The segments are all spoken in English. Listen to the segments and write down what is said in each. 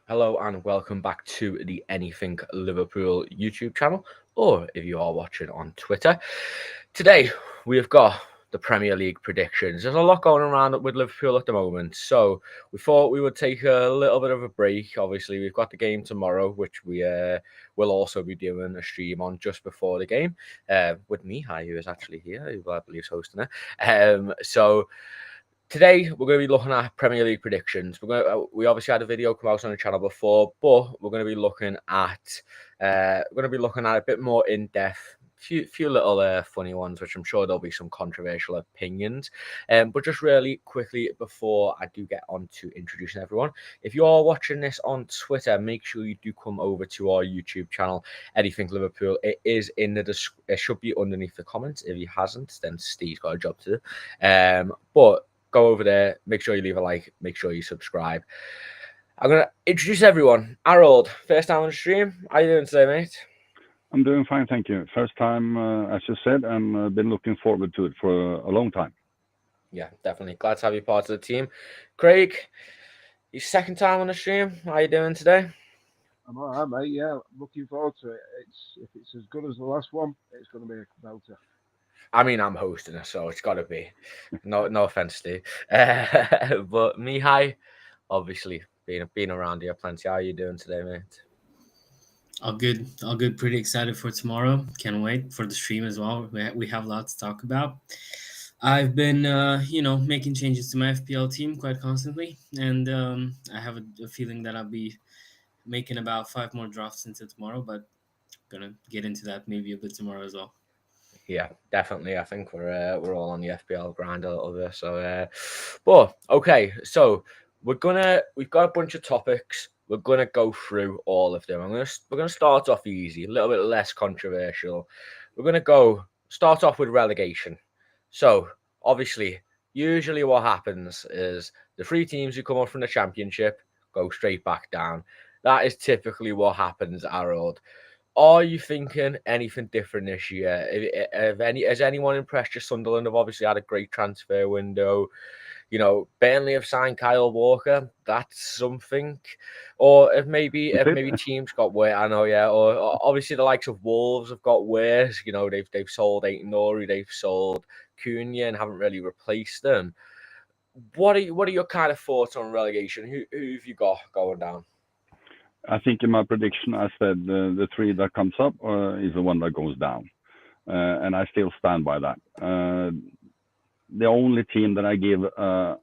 Hello and welcome back to the Anything Liverpool YouTube channel, or if you are watching on Twitter. Today we have got the Premier League predictions. There's a lot going around with Liverpool at the moment, so we thought we would take a little bit of a break. Obviously, we've got the game tomorrow, which we will also be doing a stream on just before the game with me, who is actually here, who I believe is hosting it. So today we're going to be looking at Premier League predictions. We obviously had a video come out on the channel before, but we're going to be looking at a bit more in depth. Few little funny ones, which I'm sure there'll be some controversial opinions. But just really quickly before I do get on to introducing everyone, if you are watching this on Twitter, make sure you do come over to our YouTube channel, Anything Liverpool. It is in the it should be underneath the comments. If he hasn't, then Steve's got a job to do. But go over there, make sure you leave a like, make sure you subscribe. I'm going to introduce everyone. Harold, first time on the stream. How you doing today, mate? I'm doing fine, thank you. First time, as you said, and been looking forward to it for a long time. Yeah, definitely. Glad to have you part of the team. Craig, your second time on the stream. How you doing today? I'm all right, mate. Yeah, looking forward to it. If it's as good as the last one, it's going to be a belter. I mean, I'm hosting it, so it's got to be. No offense, Steve. But Mihai, obviously, being around here plenty. How are you doing today, mate? All good, all good. Pretty excited for tomorrow. Can't wait for the stream as well. We have a lot to talk about. I've been, making changes to my FPL team quite constantly, and I have a feeling that I'll be making about 5 more drafts into tomorrow. But gonna get into that maybe a bit tomorrow as well. Yeah, definitely. I think we're all on the FPL grind a little bit. So, but okay. So we've got a bunch of topics. We're gonna go through all of them. We're gonna start off easy, a little bit less controversial. We're gonna start off with relegation. So obviously, usually what happens is the three teams who come up from the championship go straight back down. That is typically what happens, Harold. Are you thinking anything different this year? Has anyone impressed you? Sunderland have obviously had a great transfer window. You know, Burnley have signed Kyle Walker. That's something. Or if maybe teams got worse, I know, yeah. Or obviously the likes of Wolves have got worse. You know, they've sold Aiton Nori, they've sold Cunha, and haven't really replaced them. What are your kind of thoughts on relegation? Who have you got going down? I think in my prediction, I said the three that comes up is the one that goes down, and I still stand by that. The only team that I give a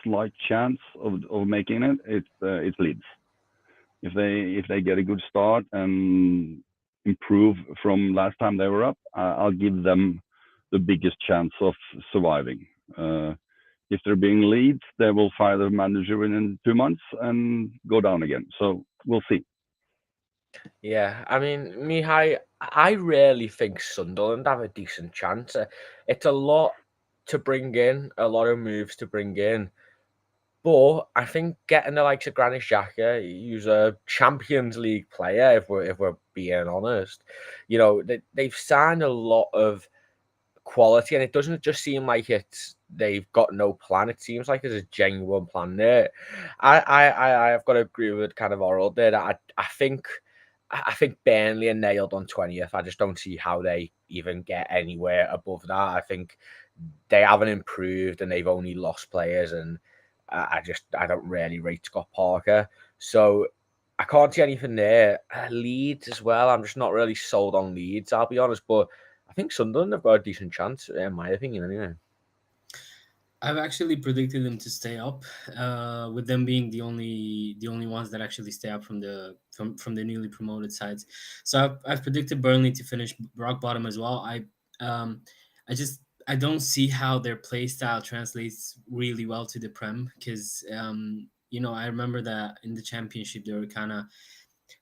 slight chance of making it's Leeds. If they get a good start and improve from last time they were up, I'll give them the biggest chance of surviving. If they're being Leeds, they will fire the manager within 2 months and go down again. So we'll see. Yeah, I mean, Mihai, I really think Sunderland have a decent chance. It's a lot to bring in, a lot of moves to bring in. But I think getting the likes of Granit Xhaka, who's a Champions League player, if we're being honest, they've signed a lot of quality, and it doesn't just seem like they've got no plan. It seems like there's a genuine plan there. I've got to agree with kind of Oral there. That I think Burnley are nailed on 20th. I just don't see how they even get anywhere above that. I think they haven't improved and they've only lost players, and I don't really rate Scott Parker. So I can't see anything there. Leeds as well. I'm just not really sold on Leeds, I'll be honest. But I think Sunderland have got a decent chance, in my opinion, anyway. I've actually predicted them to stay up, with them being the only ones that actually stay up from the newly promoted sides. So I've predicted Burnley to finish rock bottom as well. Um I just I don't see how their play style translates really well to the Prem because I remember that in the Championship they were kind of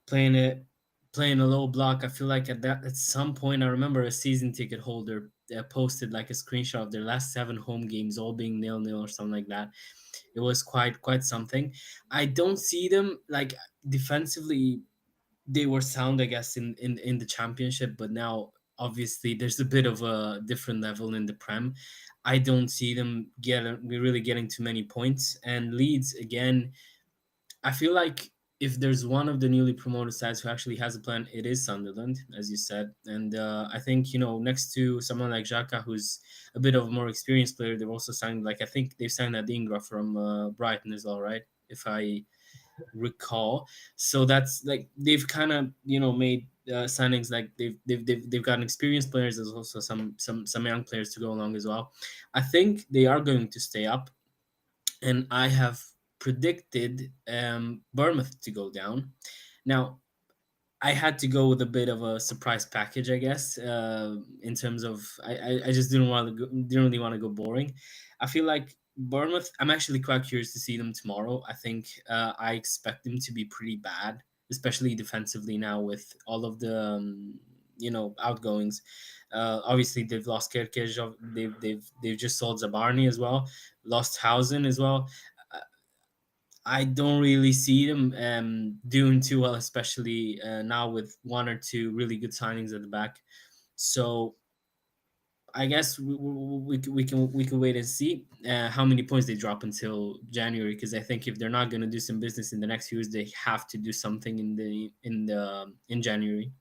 playing it playing a low block. I feel like at some point I remember a season ticket holder posted like a screenshot of their last 7 home games all being 0-0 or something like that. It was quite something. I don't see them like defensively. They were sound, I guess, in the Championship, but now obviously there's a bit of a different level in the Prem. I don't see them really getting too many points. And Leeds again, I feel like if there's one of the newly promoted sides who actually has a plan, it is Sunderland, as you said. And I think, next to someone like Xhaka, who's a bit of a more experienced player, they've also signed, like, I think they've signed Adingra from Brighton as well, right? If I recall. So that's like they've kind of made signings, like they've gotten experienced players. There's also some young players to go along as well. I think they are going to stay up, and I have predicted Bournemouth to go down. Now, I had to go with a bit of a surprise package, I guess. In terms of, I just didn't really want to go boring. I feel like Bournemouth. I'm actually quite curious to see them tomorrow. I think I expect them to be pretty bad, especially defensively now with all of the outgoings. Obviously, they've lost Kerkej. They've just sold Zabarni as well. Lost Hausen as well. I don't really see them doing too well, especially now with one or two really good signings at the back. So I guess we can wait and see how many points they drop until January, because I think if they're not going to do some business in the next few years, they have to do something in January.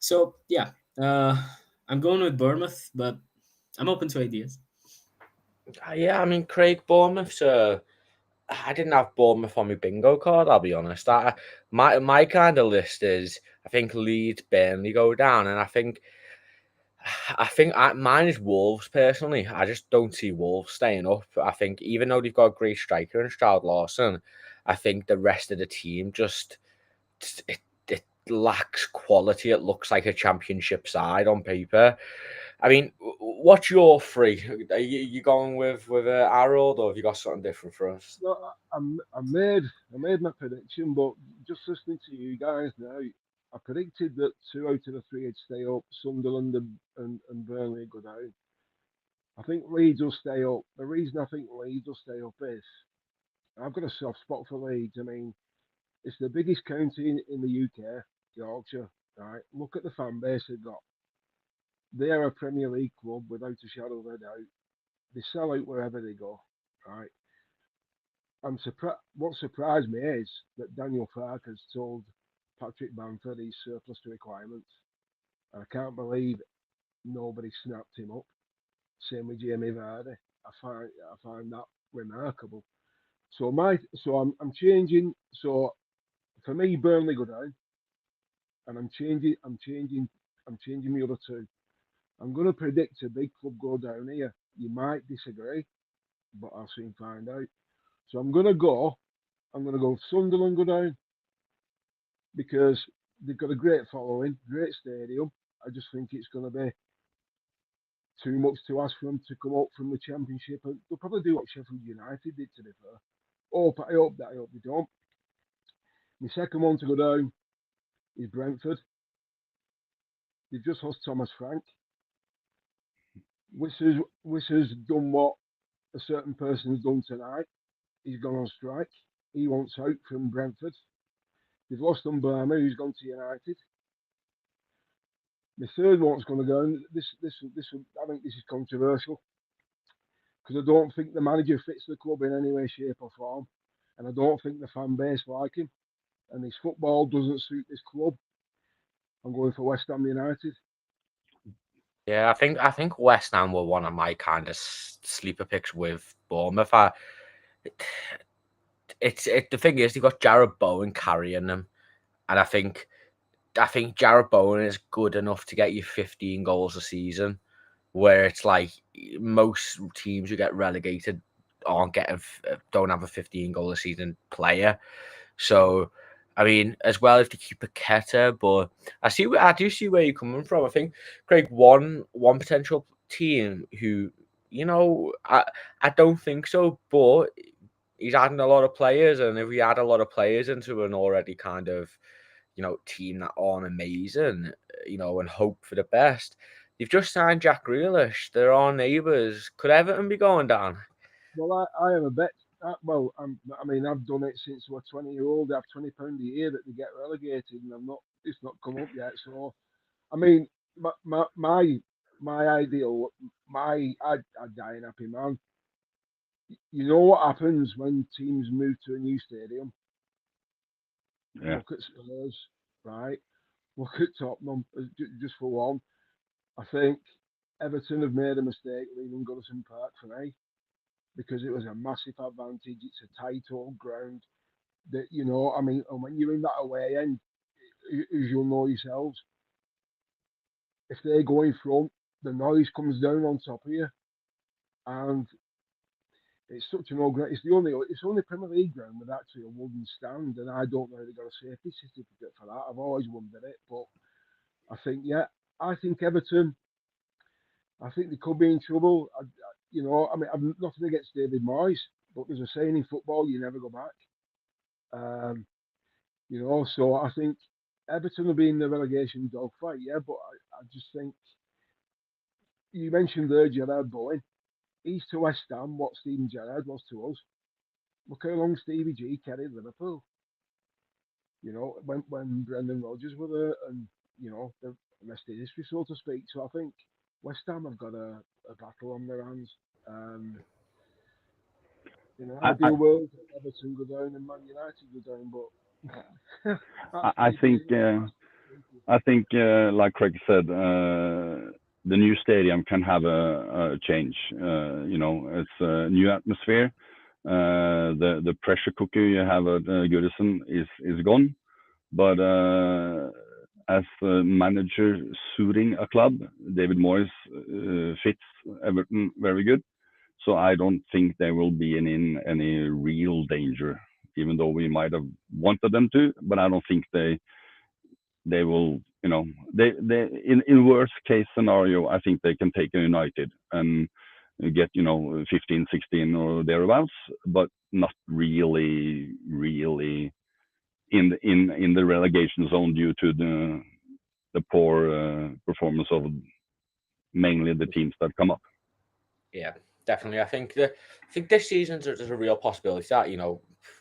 So yeah, I'm going with Bournemouth, but I'm open to ideas. Yeah, I mean, Craig, Bournemouth's. I didn't have Bournemouth on my bingo card. I'll be honest. My kind of list is, I think Leeds, Burnley go down, and mine is Wolves personally. I just don't see Wolves staying up. I think even though they've got a great striker in Stroud Lawson, I think the rest of the team just it lacks quality. It looks like a championship side on paper. I mean, what's your three? Are you going with Harold, or have you got something different for us? No, I made my prediction, but just listening to you guys now, I predicted that 2 out of the 3 would stay up. Sunderland and Burnley would go down. I think Leeds will stay up. The reason I think Leeds will stay up is I've got a soft spot for Leeds. I mean, it's the biggest county in the UK, Yorkshire. Right? Look at the fan base they've got. They are a Premier League club without a shadow of a doubt. They sell out wherever they go. Right? I'm surprised. What surprised me is that Daniel Farke has told Patrick Bamford he's surplus to requirements. And I can't believe nobody snapped him up. Same with Jamie Vardy. I find that remarkable. So I'm changing. So for me, Burnley go down, and I'm changing the other two. I'm going to predict a big club go down here. You might disagree, but I'll soon find out. So I'm going to go Sunderland go down because they've got a great following, great stadium. I just think it's going to be too much to ask for them to come up from the Championship. And they'll probably do what Sheffield United did, to be fair. I hope they don't. My second one to go down is Brentford. They've just lost Thomas Frank. Wissa's done what a certain person has done tonight. He's gone on strike. He wants out from Brentford. They've lost Burma, who's gone to United. The third one's going to go. And I think this is controversial because I don't think the manager fits the club in any way, shape, or form, and I don't think the fan base like him. And his football doesn't suit this club. I'm going for West Ham United. Yeah, I think West Ham were one of my kind of sleeper picks with Bournemouth. The thing is, they've got Jared Bowen carrying them, and I think Jared Bowen is good enough to get you 15 goals a season, where it's like most teams who get relegated don't have a 15 goal a season player. So, I mean, as well as to keep a Ketter, but I do see where you're coming from. I think Craig, one potential team who, I don't think so, but he's adding a lot of players, and if we add a lot of players into an already kind of team that aren't amazing, and hope for the best. You've just signed Jack Grealish. They're our neighbours. Could Everton be going down? Well, I have a bet. I've done it since I was 20-year-old. I have £20 a year that they get relegated, and it's not come up yet. So, I mean, my ideal, I'd die an happy man. You know what happens when teams move to a new stadium? Yeah. Look at Spurs, right? Look at Tottenham. Just for one, I think Everton have made a mistake leaving Goodison Park for me because it was a massive advantage. It's a tight old ground. That I mean, and when you're in that away end, as you'll know yourselves, if they go in front, the noise comes down on top of you, and it's such an old ground. It's the only Premier League ground with actually a wooden stand, and I don't know how they got a safety certificate for that. I've always wondered it, but I think I think Everton. I think they could be in trouble. I mean, I've nothing against David Moyes, but there's a saying in football: you never go back. Um, so I think Everton will be in the relegation dogfight, yeah. But I just think you mentioned there Gerard Bowen. He's to West Ham what Steven Gerrard was to us. Look how long Stevie G carried Liverpool. When Brendan Rodgers were there, and the rest is history, so to speak. So I think West Ham have got a battle on their hands. Um, in an I, I, ideal world, Everton go down and Man United go down, but I that's I me think being optimistic. I think like Craig said, the new stadium can have a change. It's a new atmosphere. The pressure cooker you have at Goodison is gone, but as a manager suiting a club, David Moyes fits Everton very good. So I don't think they will be in any real danger, even though we might have wanted them to. But I don't think they will. They in worst case scenario, I think they can take a United and get 15, 16 or thereabouts, but not really in the relegation zone due to the poor performance of mainly the teams that come up. Yeah, definitely. I think this season there's a real possibility that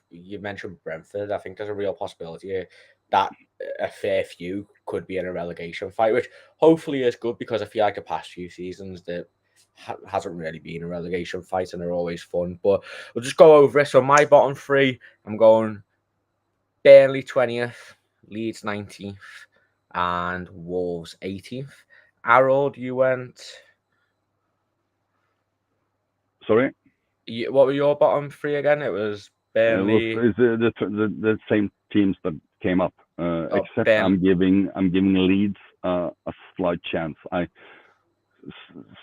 you mentioned Brentford. I think there's a real possibility that a fair few could be in a relegation fight, which hopefully is good because I feel like the past few seasons there hasn't really been a relegation fight and they're always fun. But we'll just go over it. So my bottom three, I'm going Burnley 20th, Leeds 19th, and Wolves 18th. Harold, you went. Sorry, What were your bottom three again? It was it was Burnley. it's the same teams that came up, Oh, except Ben. I'm giving Leeds a slight chance.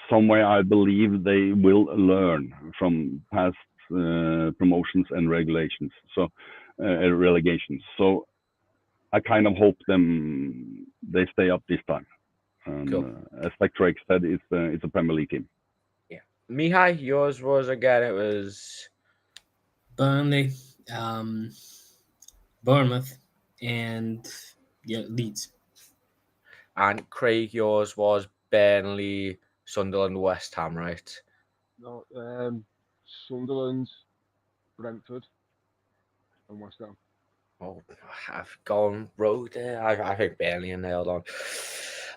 Somewhere I believe they will learn from past promotions and regulations, so relegations. So I kind of hope they stay up this time. And Cool. as like Craig said, it's a Premier League team. Yeah. Mihai, yours was again. It was Burnley, um, Bournemouth, and Leeds. and Craig. Yours was Burnley, Sunderland, West Ham, right? No, Sunderland, Brentford, and West Ham. Oh, I've gone rogue there. I think Burnley and nailed on.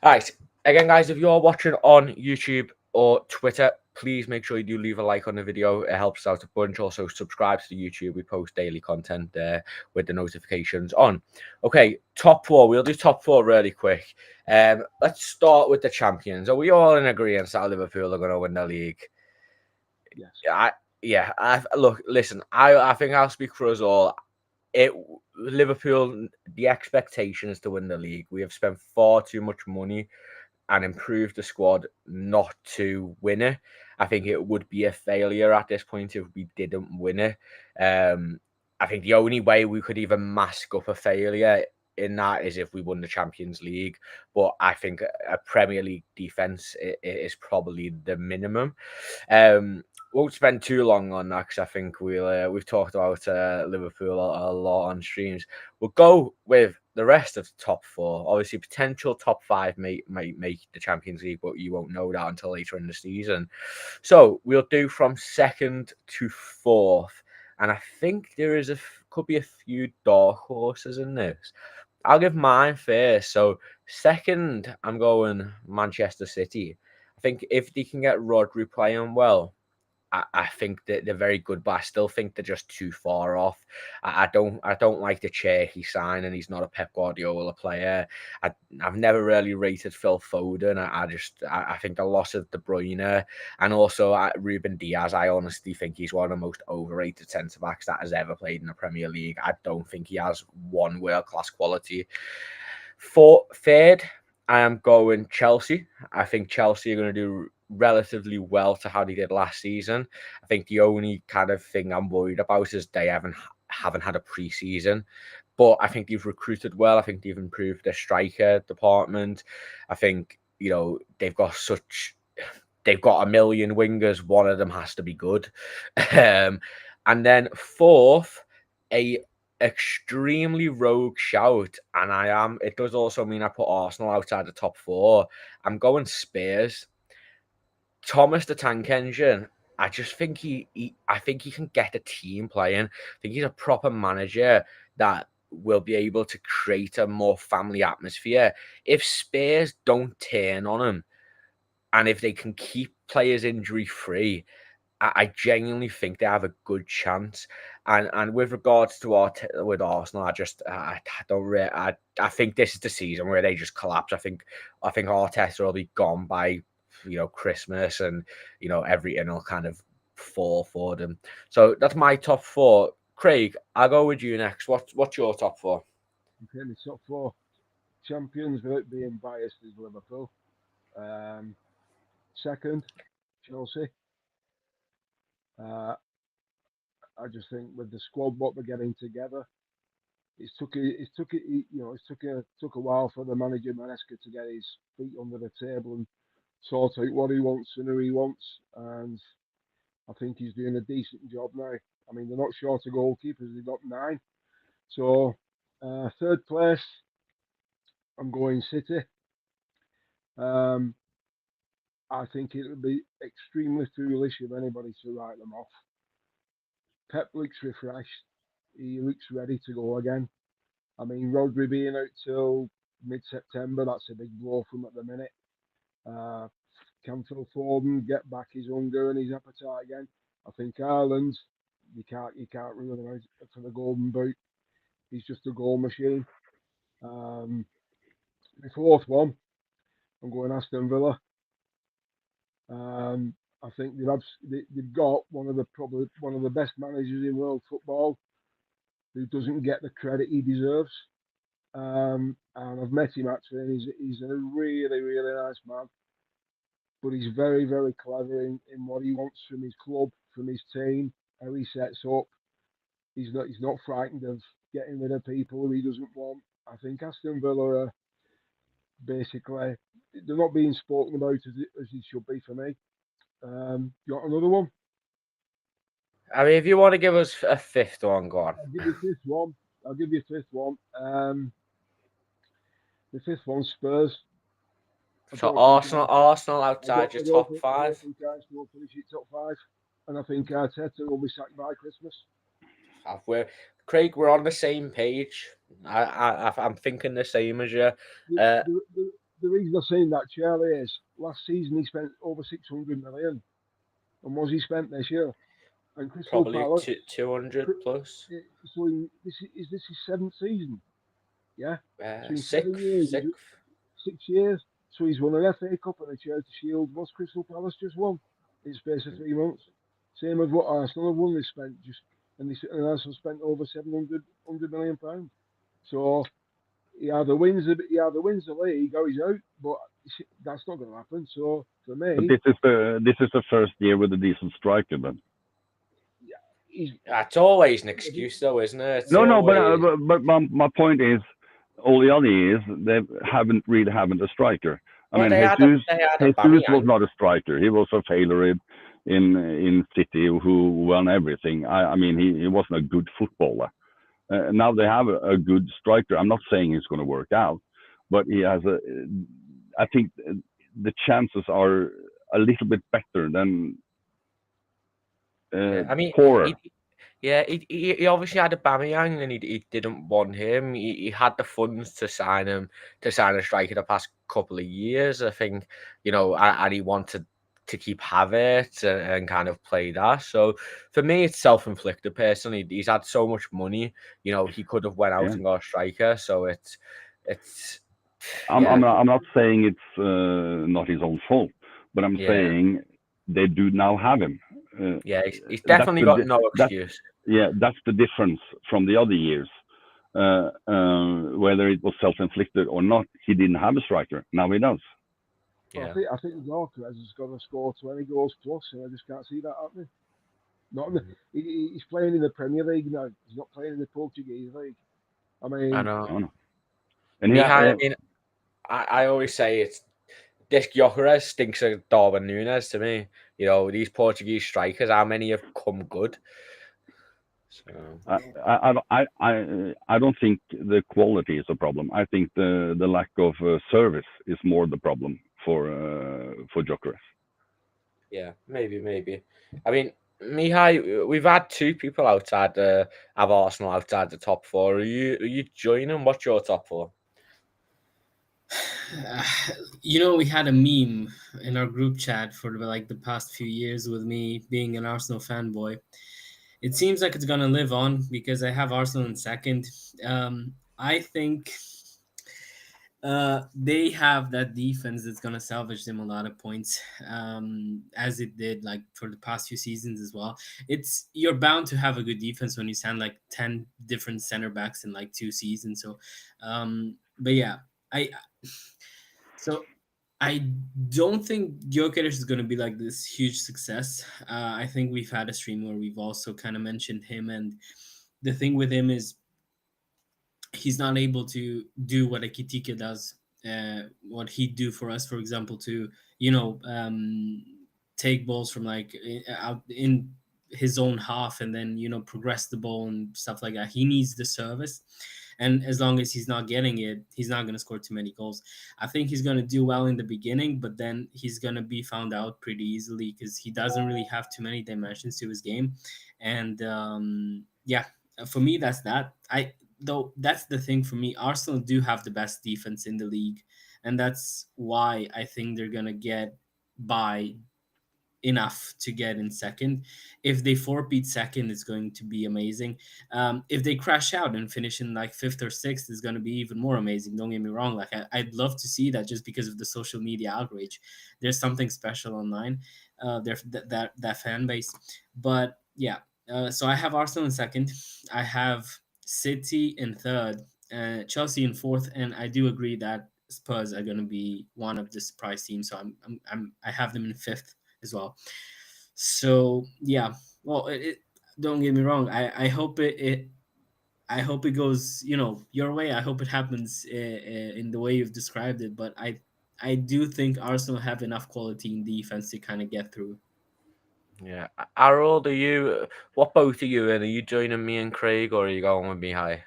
All right. Again, guys, if you're watching on YouTube or Twitter, please make sure you do leave a like on the video. It helps out a bunch. Also, subscribe to the YouTube. We post daily content there with the notifications on. Okay, top four. We'll do top four really quick. Let's start with the champions. Are we all in agreement that Liverpool are going to win the league? Yes. Look, listen. I think I'll speak for us all. Liverpool, the expectation is to win the league. We have spent far too much money and improved the squad not to win it. I think it would be a failure at this point if we didn't win it. I think the only way we could even mask up a failure in that is if we won the Champions League. But I think a Premier League defense is probably the minimum. Won't spend too long on that because I think we've talked about Liverpool a lot on streams. We'll go with the rest of the top four. Obviously, potential top five might make the Champions League, but you won't know that until later in the season. So we'll do from second to fourth, and I think could be a few dark horses in this. I'll give mine first. So second, I'm going Manchester City. I think if they can get Rodri playing well, I think that they're very good, but I still think they're just too far off. I don't like the chair he signed, and he's not a Pep Guardiola player. I've never really rated Phil Foden. I think the loss of De Bruyne and also Ruben Diaz, I honestly think he's one of the most overrated centre backs that has ever played in the Premier League. I don't think he has one world class quality. Third, I am going Chelsea. I think Chelsea are going to do relatively well to how they did last season. I think the only kind of thing I'm worried about is they haven't had a preseason, but I think they've recruited well. I think they've improved their striker department. I think they've got a million wingers. One of them has to be good. And then fourth, a extremely rogue shout, and it does also mean I put Arsenal outside the top four. I'm going Spurs. Thomas the Tank Engine, I just think I think he can get a team playing. I think he's a proper manager that will be able to create a more family atmosphere. If Spurs don't turn on him, and if they can keep players injury free, I genuinely think they have a good chance. And with regards to with Arsenal, I don't really I think this is the season where they just collapse. I think Arteta will be gone by Christmas, and everything will kind of fall for them. So that's my top four. Craig, I'll go with you next. What's your top four? Okay, my top four champions, without being biased, is Liverpool. Second, Chelsea. I just think with the squad what we're getting together, it took a while for the manager Sesko to get his feet under the table and sort out what he wants and who he wants, and I think he's doing a decent job now. I mean, they're not short of goalkeepers; they've got 9. So, third place, I'm going City. I think it would be extremely foolish of anybody to write them off. Pep looks refreshed. He looks ready to go again. I mean, Rodri being out till mid-September, that's a big blow for him at the minute. Can Phil Foden get back his hunger and his appetite again? I think Ireland, you can't rule him out for the golden boot. He's just a goal machine. The fourth one, I'm going Aston Villa. I think they've got probably one of the best managers in world football, who doesn't get the credit he deserves. And I've met him actually, and he's a really, really nice man. But he's very, very clever in what he wants from his club, from his team, how he sets up. He's not frightened of getting rid of people who he doesn't want. I think Aston Villa are basically, they're not being spoken about as it should be for me. You got another one? I mean, if you want to give us a fifth one, go on. I'll give you a fifth one. The fifth one, Spurs. So Arsenal outside your top 5. I think Arsenal will finish it top 5, and I think Arteta will be sacked by Christmas. Craig, we're on the same page. I'm thinking the same as you. The reason I'm saying that, Charlie, is last season he spent over 600 million, and was he spent this year? And Crystal Probably Palace, 200 plus. So this is his 7th season. Yeah, Sixth. 6 years. So he's won an FA Cup and a Charity Shield. What's Crystal Palace just won in the space of 3 months? Same as what Arsenal have won. They spent and Arsenal spent over 700 million pounds. So he either wins the league or he's out. But that's not going to happen. So for me, but this is the first year with a decent striker, then. That's always an excuse, though, isn't it? But my point is, all the other years they haven't a striker. I mean, Jesus was not a striker. He was a failure in City who won everything. I mean, he wasn't a good footballer. Now they have a good striker. I'm not saying he's going to work out, but he has I think the chances are a little bit better than. Poorer. He obviously had Aubameyang, and he didn't want him. He had the funds to sign a striker the past couple of years, I think. And he wanted to keep Havertz and kind of play that. So for me, it's self-inflicted. Personally, he's had so much money. You know, he could have went out Yeah. and got a striker. So it's I'm yeah, not saying it's not his own fault, but I'm yeah, saying they do now have him. yeah. He's That's definitely the got no that's excuse. that's the difference from the other years. Whether it was self-inflicted or not, he didn't have a striker. Now he does. Yeah, I think Yorker has got to score 20 goals plus, and I just can't see that happening. Not in the, he's playing in the Premier League now. He's not playing in the Portuguese league. I I mean, know. No, no. And Me, he, I mean, I always say it's this Gyökeres stinks of Darwin Núñez to me. You know, these Portuguese strikers, how many have come good? So I don't think the quality is a problem. I think the lack of service is more the problem for Gyökeres. yeah, maybe. I mean, Mihai, we've had two people outside have Arsenal outside the top four. Are you joining? What's your top four? You know, we had a meme in our group chat for like the past few years with me being an Arsenal fanboy. It seems like it's gonna live on because I have Arsenal in second. I think they have that defense that's gonna salvage them a lot of points, as it did like for the past few seasons as well. It's you're bound to have a good defense when you send like 10 different center backs in like 2 seasons. So, but yeah, I so I don't think Gyökeres is going to be like this huge success. I think we've had a stream where we've also kind of mentioned him, and the thing with him is he's not able to do what Ekitike does, what he'd do for us, for example, to take balls from like out in his own half and then progress the ball and stuff like that. He needs the service, and as long as he's not getting it, he's not going to score too many goals. I think he's going to do well in the beginning, but then he's going to be found out pretty easily because he doesn't really have too many dimensions to his game. And yeah, for me, that's that. Though that's the thing for me. Arsenal do have the best defense in the league, and that's why I think they're gonna get by enough to get in second. If they four-peat second, it's going to be amazing. If they crash out and finish in like fifth or sixth, it's going to be even more amazing. Don't get me wrong. Like I'd love to see that just because of the social media outrage. There's something special online. That fan base, but yeah. So I have Arsenal in second. I have City in third, Chelsea in fourth, and I do agree that Spurs are going to be one of the surprise teams. So I have them in fifth as well. So yeah, well, don't get me wrong. I hope I hope it goes your way. I hope it happens in the way you've described it. But I do think Arsenal have enough quality in defense to kind of get through. Yeah, Harold, what boat are you in? Are you joining me and Craig, or are you going with Mihai?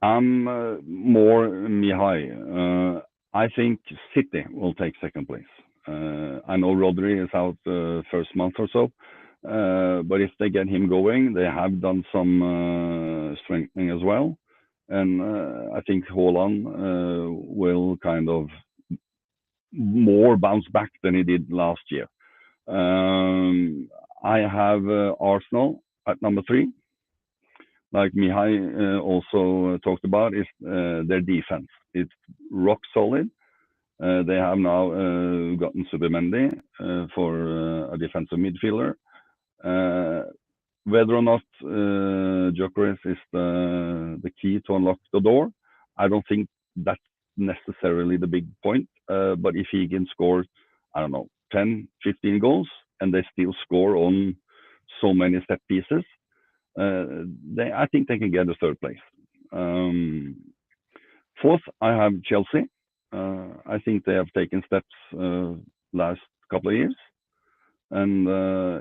I'm more Mihai. I think City will take second place. I know Rodri is out the first month or so, but if they get him going, they have done some strengthening as well. And I think Haaland will kind of more bounce back than he did last year. I have Arsenal at number 3. Like Mihai also talked about, is their defense. It's rock solid. They have now gotten Subimendi for a defensive midfielder. Whether or not Gyökeres is the key to unlock the door, I don't think that's necessarily the big point. But if he can score, I don't know, 10, 15 goals, and they still score on so many set pieces, I think they can get a third place. Fourth, I have Chelsea. I think they have taken steps last couple of years, and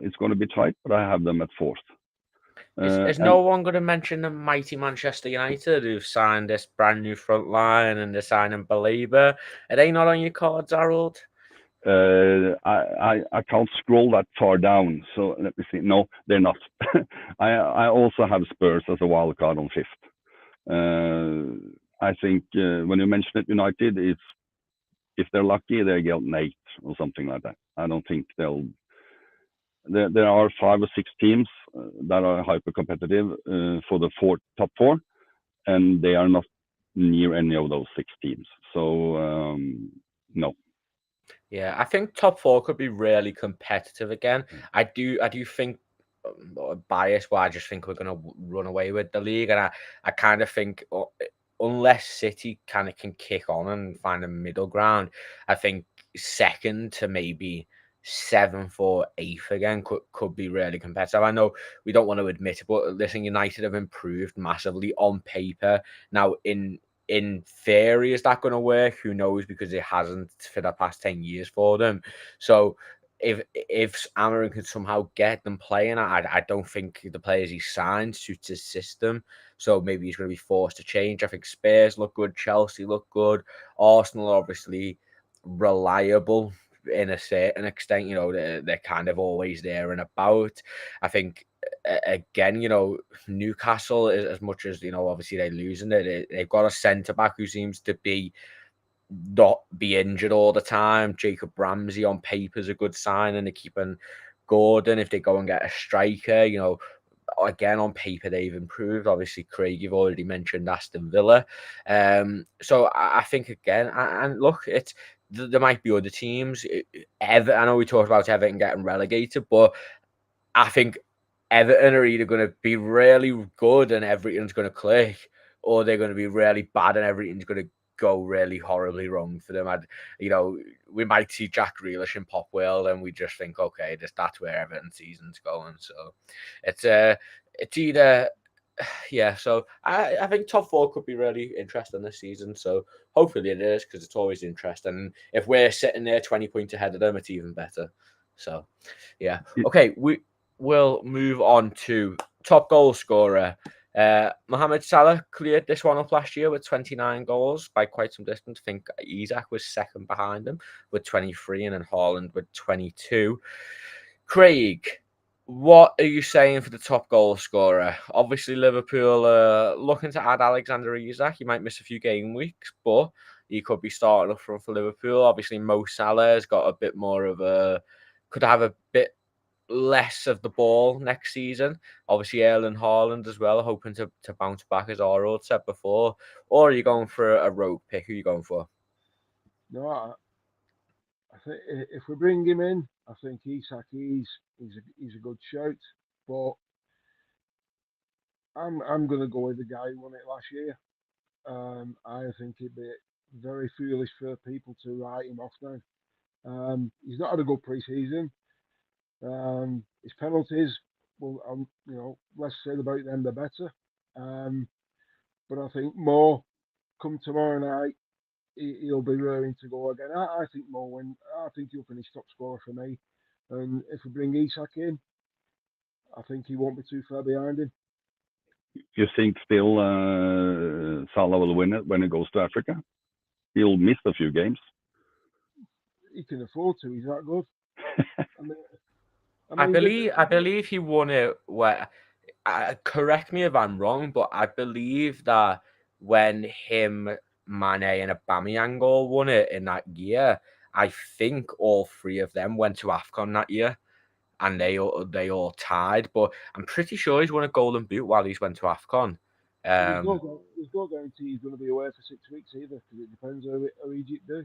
it's going to be tight, but I have them at fourth. Is no one going to mention the mighty Manchester United who've signed this brand new front line and they're signing Belieber? Are they not on your cards, Harold? I can't scroll that far down, so let me see. No, they're not. I also have Spurs as a wild card on fifth. I think when you mention it, United, it's if they're lucky, they get an 8 or something like that. I don't think they'll. There are 5 or 6 teams that are hyper competitive for the top 4, and they are not near any of those 6 teams. So no. Yeah, I think top 4 could be really competitive again. I do think, biased, but I just think we're going to run away with the league, and I kind of think unless City kind of can kick on and find a middle ground, I think second to maybe 7th or 8th again could be really competitive. I know we don't want to admit it, but listen, United have improved massively on paper. Now, in theory, is that going to work? Who knows? Because it hasn't for the past 10 years for them. So if Amarin can somehow get them playing, I don't think the players he signed suits his system. So maybe he's going to be forced to change. I think Spurs look good, Chelsea look good, Arsenal are obviously reliable in a certain extent. You know, they're kind of always there and about. I think again, you know, Newcastle, as much as, you know, obviously they're losing it, they've got a centre back who seems to not be injured all the time. Jacob Ramsey on paper is a good sign, and they're keeping Gordon. If they go and get a striker, you know, again on paper they've improved. Obviously, Craig, you've already mentioned Aston Villa. So I think again, and look, there might be other teams. I know we talked about Everton getting relegated, but I think Everton are either going to be really good and everything's going to click, or they're going to be really bad and everything's going to go really horribly wrong for them. You know, we might see Jack Grealish in Pop World, and we just think, okay, that's where Everton season's going. So it's either, yeah. So I think top 4 could be really interesting this season. So hopefully it is, because it's always interesting. If we're sitting there 20 points ahead of them, it's even better. So yeah, okay, we'll move on to top goal scorer. Mohamed Salah cleared this one up last year with 29 goals by quite some distance. I think Isak was second behind him with 23, and then Haaland with 22. Craig, what are you saying for the top goal scorer? Obviously, Liverpool looking to add Alexander Isak. He might miss a few game weeks, but he could be starting up front for Liverpool. Obviously, Mo Salah has got a bit more of could have a bit less of the ball next season. Obviously, Erling Haaland as well, hoping to bounce back, as Arnold said before. Or are you going for a rogue pick? Who are you going for? No, I think if we bring him in, I think Isak he's a good shout. But I'm going to go with the guy who won it last year. I think it'd be very foolish for people to write him off now. He's not had a good pre-season. His penalties, well, you know, less said about them, the better. But I think more come tomorrow night, he'll be raring to go again. I think more when I think he'll finish top scorer for me. And if we bring Isak in, I think he won't be too far behind him. You think still Salah will win it when he goes to Africa? He'll miss a few games. He can afford to. He's that good. I believe he won it. Where, correct me if I'm wrong, but I believe that when him, Mane, and Aubameyang all won it in that year, I think all 3 of them went to AFCON that year, and they all tied. But I'm pretty sure he's won a Golden Boot while he's went to AFCON. There's no guarantee he's going to be away for 6 weeks either, because it depends how Egypt do.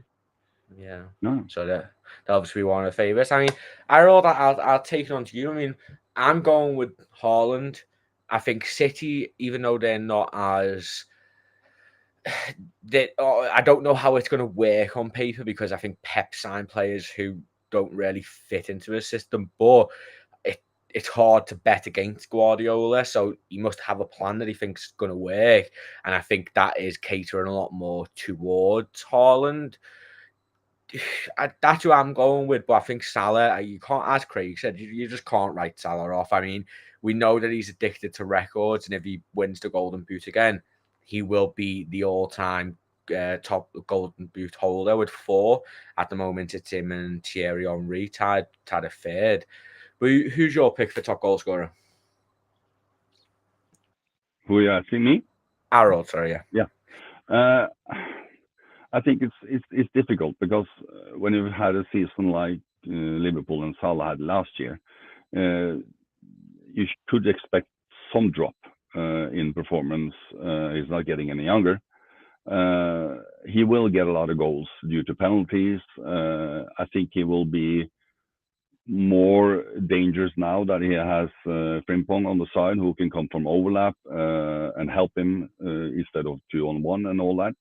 Yeah. No. So that obviously one of the favourites. I mean, I'll take it on to you. I mean, I'm going with Haaland. I think City, even though they're not as I don't know how it's going to work on paper, because I think Pep signed players who don't really fit into his system. But it's hard to bet against Guardiola, so he must have a plan that he thinks is going to work. And I think that is catering a lot more towards Haaland. That's who I'm going with, but I think Salah, you can't, as Craig said, you just can't write Salah off. I mean, we know that he's addicted to records, and if he wins the Golden Boot again, he will be the all-time top Golden Boot holder with 4. At the moment, it's him and Thierry Henry tied a 3rd. But who's your pick for top goal scorer? Who are you asking me? Harold, sorry, yeah. I think it's difficult, because when you've had a season like Liverpool and Salah had last year, you could expect some drop in performance. He's not getting any younger. He will get a lot of goals due to penalties. I think he will be more dangerous now that he has Frimpong on the side who can come from overlap and help him instead of 2-on-1 and all that.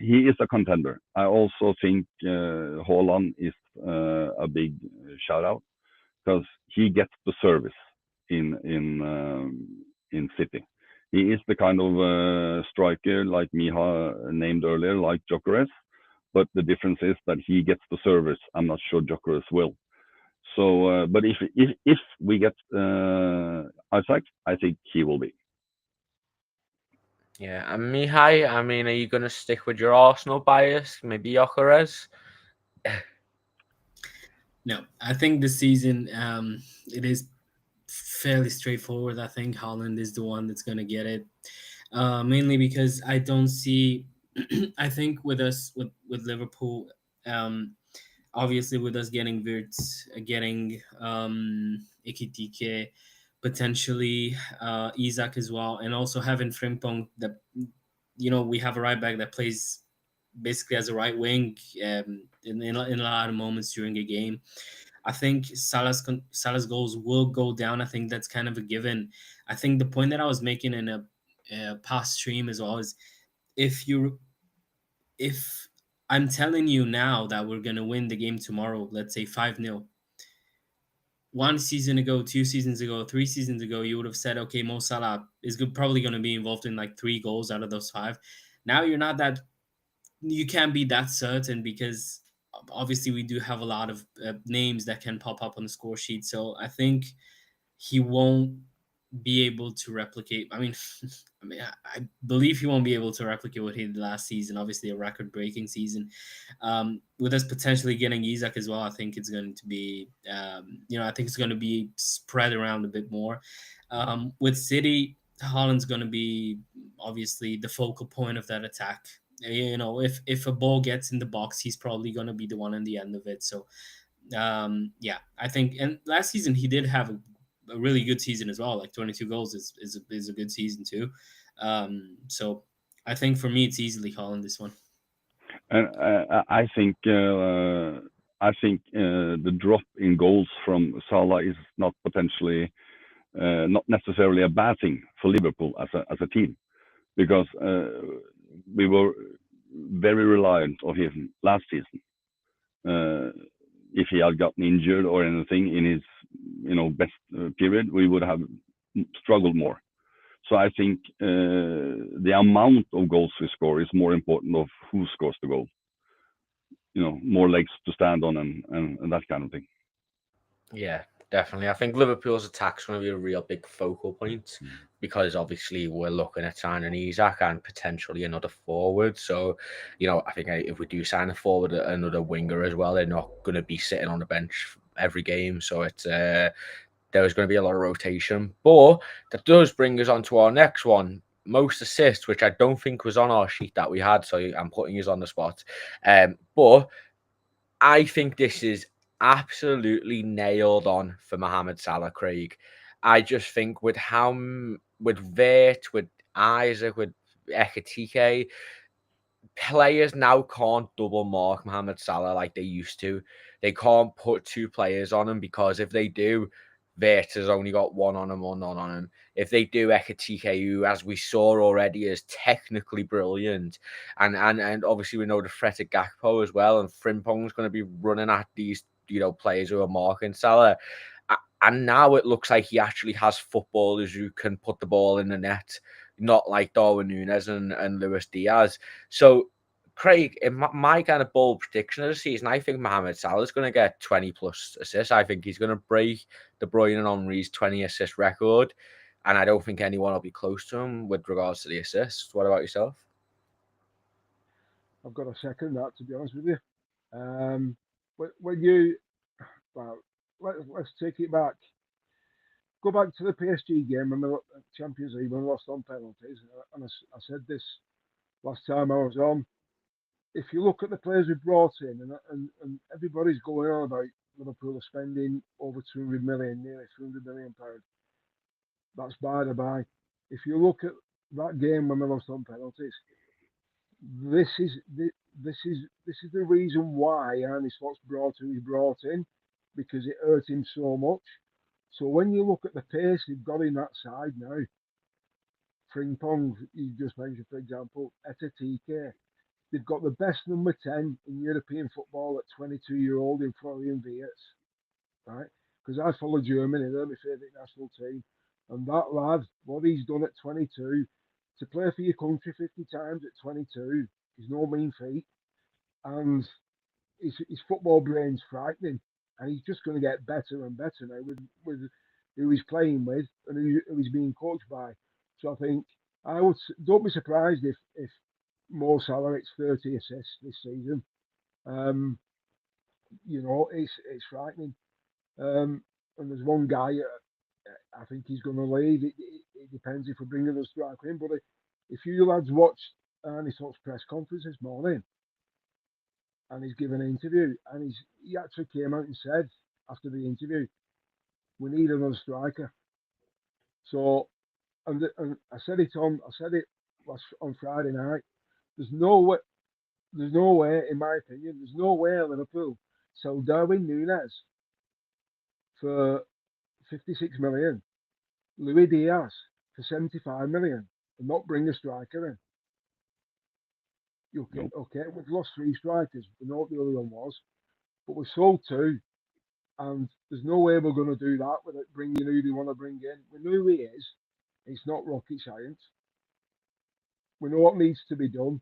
He is a contender. I also think Haaland is a big shout out because he gets the service in City. He is the kind of striker like Miha named earlier, like Gyökeres, but the difference is that he gets the service. I'm not sure Gyökeres will. So, but if we get Isaac, I think he will be. Yeah, and Mihai, I mean, are you going to stick with your Arsenal bias? Maybe Gyökeres? No, I think this season it is fairly straightforward. I think Haaland is the one that's going to get it, mainly because I don't see. I think with us with Liverpool, obviously with us getting Wirtz, getting Ekitike, potentially Isaac as well, and also having Frimpong. That we have a right back that plays basically as a right wing in a lot of moments during a game. I think Salah's goals will go down. I think that's kind of a given. I think the point that I was making in a past stream as well is if I'm telling you now that we're gonna win the game tomorrow, let's say 5-0. 1 season ago, 2 seasons ago, 3 seasons ago, you would have said, okay, Mo Salah is probably going to be involved in like 3 goals out of those 5. Now you can't be that certain because obviously we do have a lot of names that can pop up on the score sheet. So I think he won't be able to replicate. I mean, I believe he won't be able to replicate what he did last season. Obviously, a record-breaking season. With us potentially getting Isaac as well, I think it's going to be, I think it's going to be spread around a bit more. With City, Haaland's going to be obviously the focal point of that attack. If a ball gets in the box, he's probably going to be the one on the end of it. So, I think, and last season he did have a really good season as well. Like 22 goals is a good season too. So I think for me, it's easily Haaland this one. And I think the drop in goals from Salah is not not necessarily a bad thing for Liverpool as a team, because we were very reliant on him last season. If he had gotten injured or anything in his best period, we would have struggled more. So I think the amount of goals we score is more important of who scores the goal. More legs to stand on and that kind of thing. Yeah, definitely. I think Liverpool's attack's going to be a real big focal point because obviously we're looking at signing Isaac and potentially another forward. So, I think if we do sign a forward, another winger as well, they're not going to be sitting on the bench every game. So it's there's going to be a lot of rotation. But that does bring us on to our next one. Most assists, which I don't think was on our sheet that we had, so I'm putting you on the spot. But I think this is absolutely nailed on for Mohamed Salah, Craig. I just think with Vert, with Isaac, with Ekitike, players now can't double mark Mohamed Salah like they used to. They can't put 2 players on him because if they do, Vert has only got 1 on him or none on him. If they do, Ekitike, who, as we saw already, is technically brilliant, and obviously we know the threat of Gakpo as well, and Frimpong's going to be running at these players who are marking Salah. And now it looks like he actually has footballers who can put the ball in the net, not like Darwin Núñez and Luis Diaz. So, Craig, in my kind of bold prediction of the season, I think Mohamed Salah is going to get 20 plus assists. I think he's going to break De Bruyne and Henry's 20 assist record. And I don't think anyone will be close to him with regards to the assists. What about yourself? I've got to second that, to be honest with you. Let's take it back. Go back to the PSG game when we lost at Champions League when we lost on penalties. And I said this last time I was on. if you look at the players we brought in, and everybody's going on about Liverpool are spending over 200 million, nearly 300 million pounds. That's by the by. If you look at that game when we lost on penalties, this is this is the reason why Arne Slot's brought who he brought in, because it hurt him so much. So when you look at the pace they've got in that side now, Frimpong, you just mentioned, for example, Etatike, they've got the best number 10 in European football at 22-year-old in Florian Wirtz, right? Because I follow Germany, they're my favourite national team. And that lad, what he's done at 22, to play for your country 50 times at 22 is no mean feat. And his football brain's frightening. And he's just going to get better and better now with who he's playing with and who he's being coached by. So I think don't be surprised if Mo Salah hits 30 assists this season. It's frightening. And there's one guy, I think he's going to leave. It depends if we bring another striker in. But if you lads watched Arne Slot's press conference this morning, and he's given an interview, and he actually came out and said after the interview, we need another striker. So, and I said it last on Friday night. There's no way, in my opinion, there's no way Liverpool sell Darwin Núñez for 56 million, Luis Diaz for 75 million, and not bring a striker in. Okay, we've lost 3 strikers. We know what the other one was, but we sold 2, and there's no way we're going to do that without bringing who they want to bring in. We know who he is. It's not rocket science. We know what needs to be done.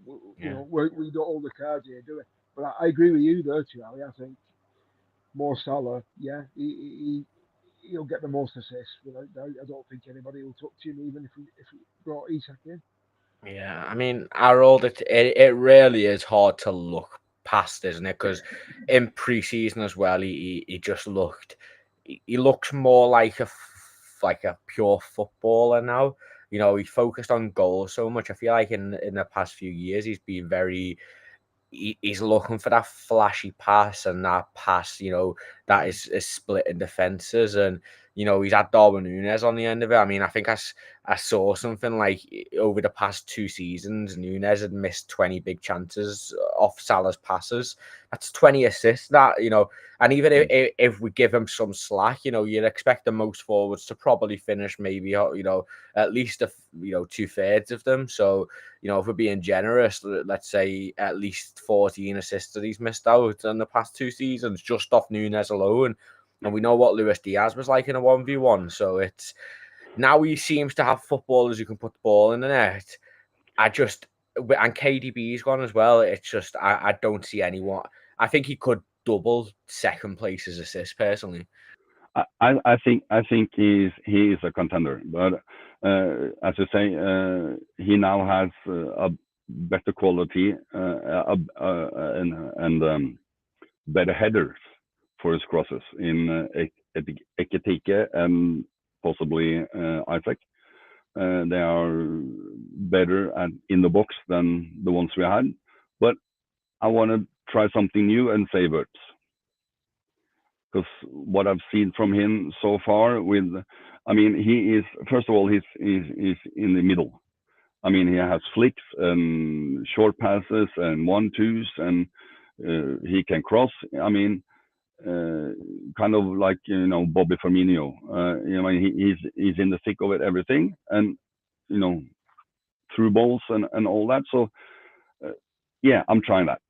We don't hold the cards here, do we? But I agree with you there, Charlie. I think Mo Salah, yeah, he'll get the most assists without doubt. I don't think anybody will touch him, even if we brought Isak in. Yeah, I mean, Harold, it really is hard to look past, isn't it? Because in pre-season as well, he just he looks more like a pure footballer now. He focused on goals so much. I feel like in the past few years, he's been he's looking for that flashy pass and that pass, that is splitting defenses. And, he's had Darwin Núñez on the end of it. I mean, I think I saw something like over the past 2 seasons, Núñez had missed 20 big chances off Salah's passes. That's 20 assists, and even if we give him some slack, you'd expect the most forwards to probably finish maybe, at least, 2/3 of them. So, if we're being generous, let's say at least 14 assists that he's missed out in the past 2 seasons, just off Núñez alone. And we know what Luis Diaz was like in a 1v1. So now he seems to have footballers who can put the ball in the net. And KDB's gone as well. It's just, I don't see anyone. I think he could double second place's assist personally. I think he is a contender, but as you say, he now has a better quality and better headers for his crosses in Ekitike and possibly Isaac. They are better in the box than the ones we had, but I want to try something new and say Wirtz. Because what I've seen from him so far, he is, first of all, he's in the middle. I mean, he has flicks and short passes and 1-2s, and he can cross. I mean, kind of like Bobby Firmino. He's in the thick of it, everything, and through balls and all that. So yeah, I'm trying that.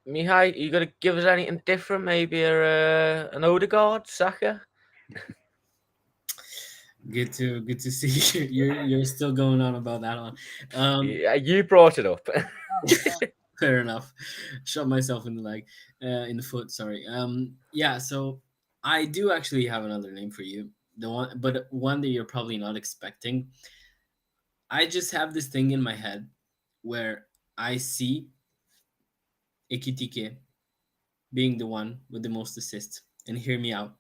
Mihai, you gonna give us anything different? Maybe an Odegaard, Saka? Good to see you're still going on about that one. Yeah, you brought it up. Fair enough. Shot myself in the leg, in the foot. Sorry. Yeah. So I do actually have another name for you. But one that you're probably not expecting. I just have this thing in my head where I see Ekitike being the one with the most assists. And hear me out.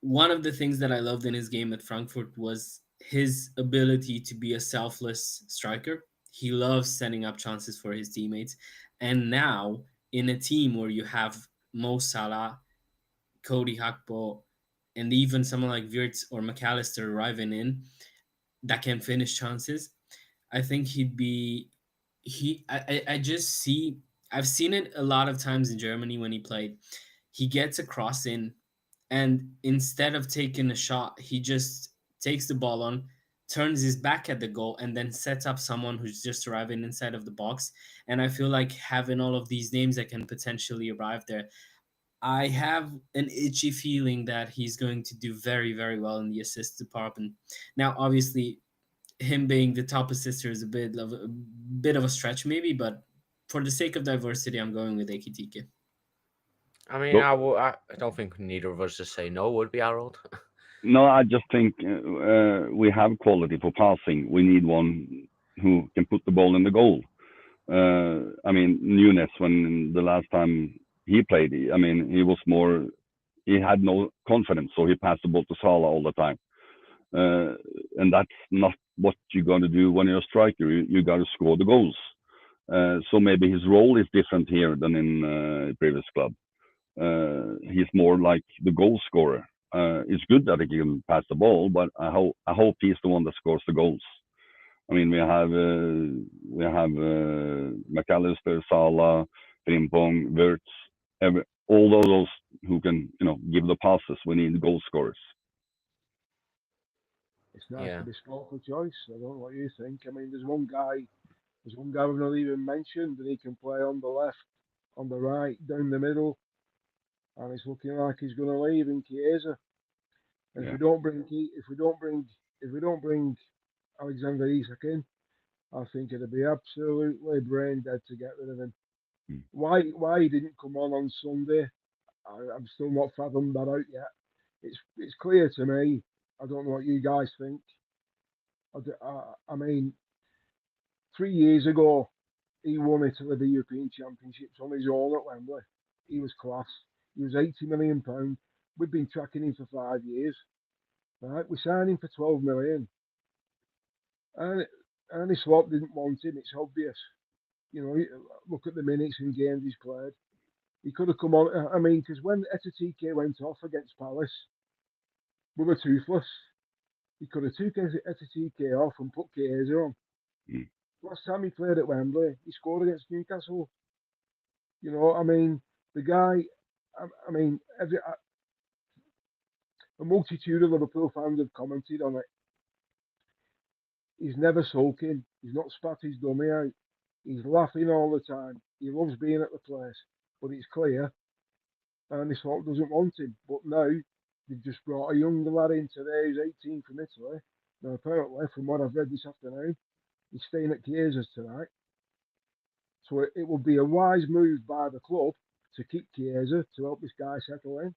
One of the things that I loved in his game at Frankfurt was his ability to be a selfless striker. He loves setting up chances for his teammates. And now, in a team where you have Mo Salah, Cody Hakpo, and even someone like Wirtz or McAllister arriving in that can finish chances, I think he'd be. I just see. I've seen it a lot of times in Germany when he played. He gets a cross in, and instead of taking a shot, he just takes the ball on, turns his back at the goal, and then sets up someone who's just arriving inside of the box. And I feel like having all of these names that can potentially arrive there, I have an itchy feeling that he's going to do very, very well in the assist department. Now, obviously, him being the top assister is a bit of a stretch, maybe, but for the sake of diversity, I'm going with Ekitike. I mean, But I don't think neither of us just say no, would be Harold. no, I just think we have quality for passing. We need one who can put the ball in the goal. I mean, Nunes, when the last time he played, I mean, he had no confidence, so he passed the ball to Salah all the time. And that's not what you're going to do when you're a striker. You got to score the goals. So maybe his role is different here than in previous club. He's more like the goal scorer. It's good that he can pass the ball, but I hope he's the one that scores the goals. I mean, we have McAllister, Salah, Frimpong, Wirtz, all of those who can give the passes. We need goal scorers. It's nice Yeah. to be sport for choice. I don't know what you think. I mean, there's one guy we've not even mentioned, and he can play on the left, on the right, down the middle, and it's looking like he's going to leave in Chiesa. And Yeah. if we don't bring Alexander Isak in, I think it'd be absolutely brain dead to get rid of him. Mm. Why he didn't come on Sunday, I'm still not fathomed that out yet. It's clear to me. I don't know what you guys think. I mean, 3 years ago, he won Italy the European Championships on his own at Wembley. He was class. He was £80 million. We've been tracking him for 5 years. Right, we signed him for 12 million, and Ernie Slot didn't want him. It's obvious. Look at the minutes and games he's played. He could have come on. I mean, because when Etatike went off against Palace, we were toothless. He could have taken Etatike off and put Chiesa on. Mm. Last time he played at Wembley, he scored against Newcastle. I mean, the guy. I mean, a multitude of Liverpool fans have commented on it. He's never sulking. He's not spat his dummy out. He's laughing all the time. He loves being at the place. But it's clear Ernie Slot doesn't want him. But now they've just brought a young lad in today who's 18 from Italy. Now, apparently, from what I've read this afternoon, he's staying at Chiesa's tonight. So it will be a wise move by the club to keep Chiesa to help this guy settle in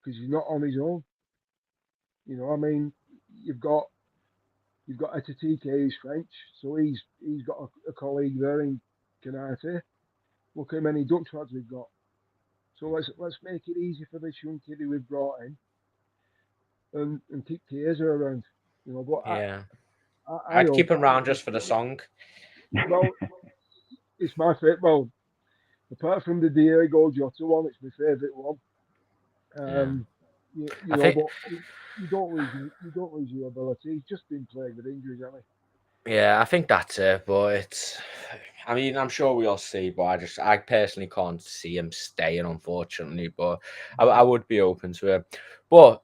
because he's not on his own. I mean, you've got Etatike who's French, so he's got a colleague there in Canate. Look how many Dutch lads we've got. So let's make it easy for this young kid who we've brought in, and keep Chiesa around. But Yeah. I I'd keep hope. him round just for the song. Well, it's my favorite. Well, apart from the Diego Jota one, it's my favourite one. Yeah. You I know, think but you don't lose your ability. He's just been plagued with injuries, hasn't Yeah, I think that's it. But I mean, I'm sure we'll see. But I personally can't see him staying, unfortunately. But I would be open to it. But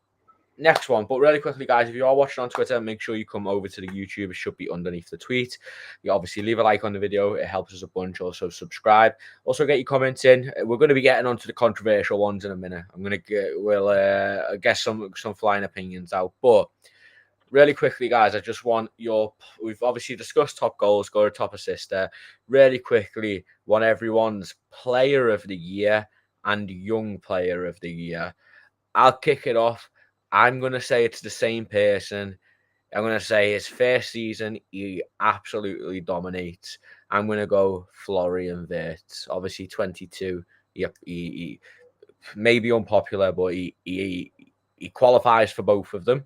next one, but really quickly, guys, if you are watching on Twitter, make sure you come over to the YouTube. It should be underneath the tweet. You obviously leave a like on the video. It helps us a bunch. Also, subscribe. Also, get your comments in. We're going to be getting onto the controversial ones in a minute. We'll get some flying opinions out. But really quickly, guys, I just want we've obviously discussed top goals, scorer, top assister. Really quickly, want everyone's player of the year and young player of the year. I'll kick it off. I'm going to say it's the same person. I'm going to say his first season, he absolutely dominates. I'm going to go Florian Wirtz. Obviously, 22. He may be unpopular, but he qualifies for both of them.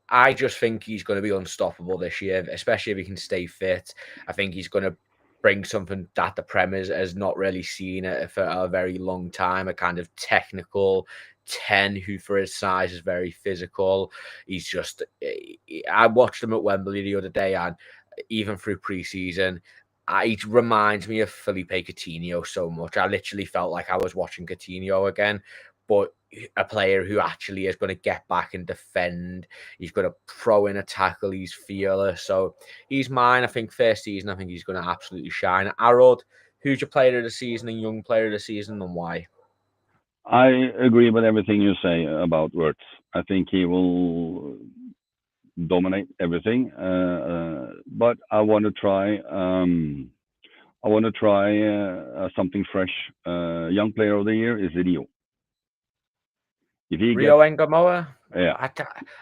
I just think he's going to be unstoppable this year, especially if he can stay fit. I think he's going to bring something that the Prem has not really seen for a very long time, a kind of technical 10 who for his size is very physical. He's just, I watched him at Wembley the other day, and even through pre-season, he reminds me of Felipe Coutinho so much. I literally felt like I was watching Coutinho again, but a player who actually is going to get back and defend. He's going to throw in a tackle. He's fearless. So he's mine. I think first season, I think he's going to absolutely shine. Arod, who's your player of the season and young player of the season, and why? I agree with everything you say about Wirtz. I think he will dominate everything, but I want to try. Something fresh. Young player of the year is Rio. If he Rio gets, Engamoa? yeah,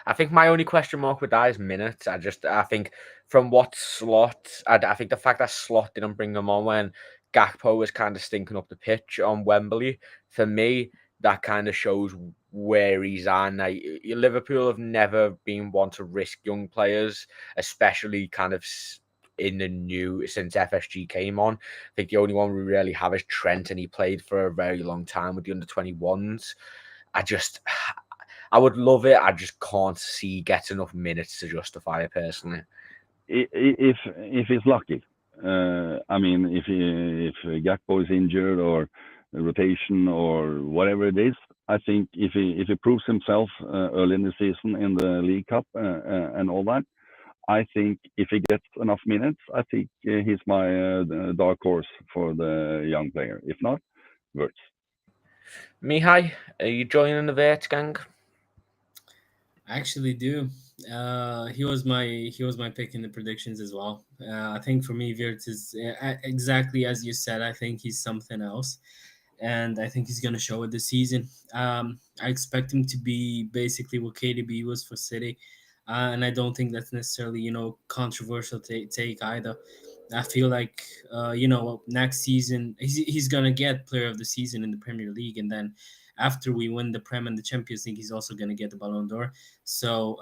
I think my only question mark with that is minutes. I think from what Slot, I think the fact that Slot didn't bring him on when Gakpo was kind of stinking up the pitch on Wembley, for me, that kind of shows where he's at. Now, Liverpool have never been one to risk young players, especially kind of in the new since FSG came on. I think the only one we really have is Trent, and he played for a very long time with the under-21s. I would love it. I just can't see get enough minutes to justify it personally. if he's lucky. I mean, if Gakpo is injured or rotation or whatever it is, I think if he proves himself early in the season in the League Cup and all that, I think if he gets enough minutes, I think he's my dark horse for the young player. If not, Wirtz. Mihai, are you joining the Vert gang? I actually do. He was my pick in the predictions as well. I think for me, Wirtz is exactly as you said. I think he's something else, and I think he's gonna show it this season. I expect him to be basically what KDB was for City, and I don't think that's necessarily controversial take either. I feel like next season he's gonna get Player of the Season in the Premier League, and then after we win the Prem and the Champions League, he's also gonna get the Ballon d'Or. So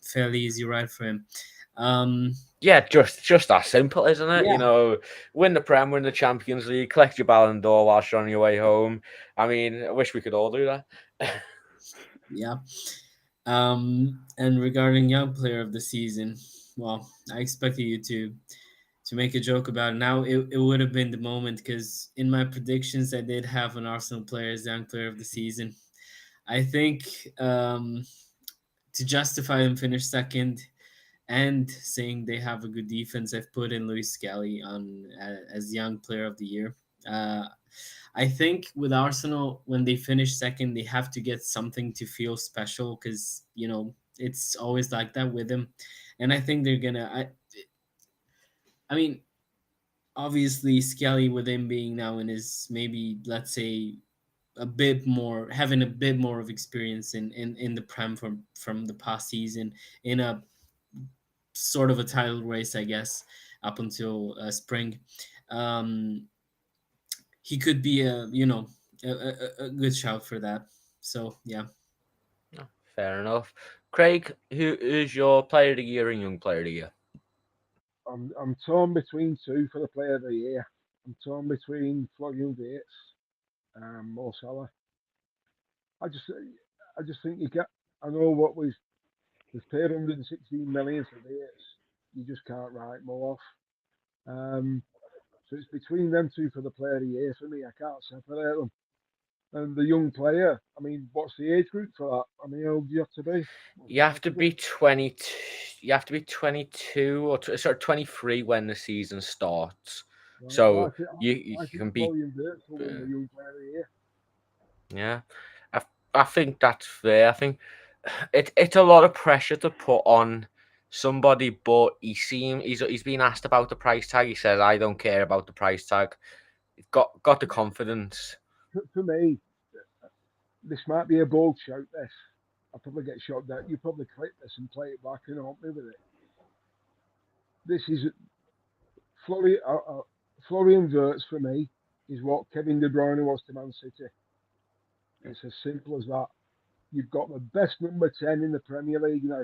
fairly easy ride for him. Yeah, just that simple, isn't it? Yeah. Win the Prem, win the Champions League, collect your Ballon d'Or whilst you're on your way home. I mean, I wish we could all do that. Yeah. And regarding young player of the season, well, I expected you to make a joke about it. Now it would have been the moment because in my predictions I did have an Arsenal player as young player of the season. I think to justify them finish second and saying they have a good defense, I've put in Luis Skelly on as young player of the year. Uh, I think with Arsenal, when they finish second, they have to get something to feel special because it's always like that with them, and I think they're gonna. I mean, obviously, Skelly with him being now in his maybe let's say having a bit more of experience in the Prem from the past season in a sort of a title race, I guess, up until spring. Um, he could be a good shout for that. So yeah. Oh, fair enough. Craig, who is your player of the year and young player of the year? I'm torn between two for the player of the year. I'm torn between Florian Wirtz and Mo Salah. I just I just think you get. I know what we've paid 116 million for Wirtz. You just can't write more off. Um, so it's between them two for the player of the year for me. I can't separate them. And the young player, I mean, what's the age group for that? I mean, how old do you have to be? You have to be 22. You have to be 22 or 23 when the season starts. Right. Well, So you I think can be. Florian Wirtz will win the young player of the year. Yeah, I, I think that's fair. I think it's a lot of pressure to put on somebody, but he's been asked about the price tag. He says, "I don't care about the price tag." He's got the confidence. For me, this might be a bold shout. This, I'll probably get shot down. You probably clip this and play it back and haunt me with it. This is Florian Wirtz for me is what Kevin De Bruyne was to Man City. It's as simple as that. you've got the best number 10 in the Premier League now.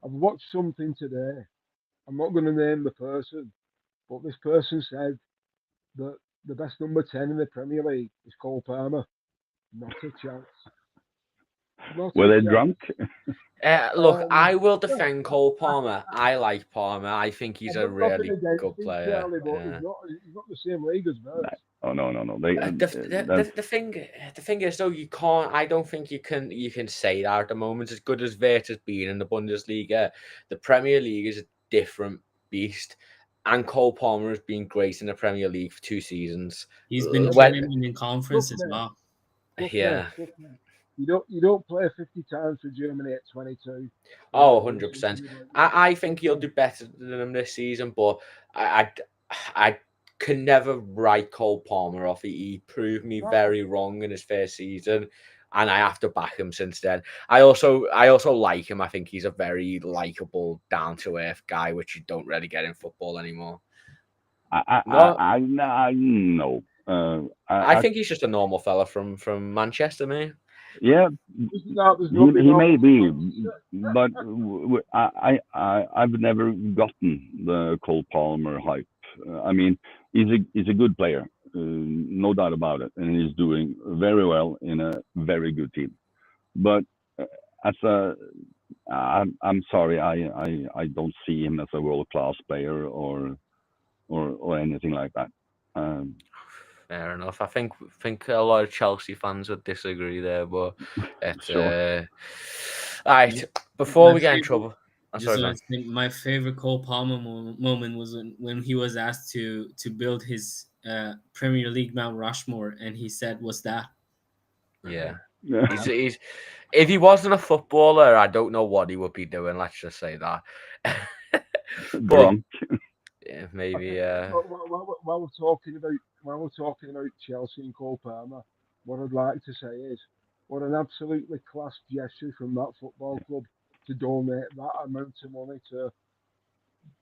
I've watched something today. I'm not going to name the person, but this person said that the best number 10 in the Premier League is Cole Palmer. Not a chance. Not Were a they chance. drunk? Look, I will Yeah, defend Cole Palmer. I like Palmer. I think he's I've a got nothing really against good him, player. Charlie, but he's not the same league as Verts. Oh no. They The thing is though, you can't. I don't think you can say that at the moment. As good as Vert has been in the Bundesliga, the Premier League is a different beast. And Cole Palmer has been great in the Premier League for 2 seasons. He's been When, killing in conference as well. yeah. You don't play 50 times for Germany at 22. Oh, 100%. I think he'll do better than him this season, but I can never write Cole Palmer off. He proved me very wrong in his first season, and I have to back him since then. I also like him. I think he's a very likable, down to earth guy, which you don't really get in football anymore. No. I think he's just a normal fella from Manchester, man. Yeah, he may be, but I've never gotten the Cole Palmer hype. I mean, he's a good player, no doubt about it, and he's doing very well in a very good team. But I'm sorry, I don't see him as a world class player or anything like that. Fair enough. I think a lot of Chelsea fans would disagree there, but it's Sure. all right. Before we get in trouble, my favorite Cole Palmer moment was when he was asked to build his Premier League Mount Rushmore, and he said, "What's that?" Yeah. He's if he wasn't a footballer, I don't know what he would be doing. Let's just say that. Drunk. Yeah, maybe. While we're talking about Chelsea and Cole Palmer, what I'd like to say is, what an absolutely class gesture from that football club to donate that amount of money to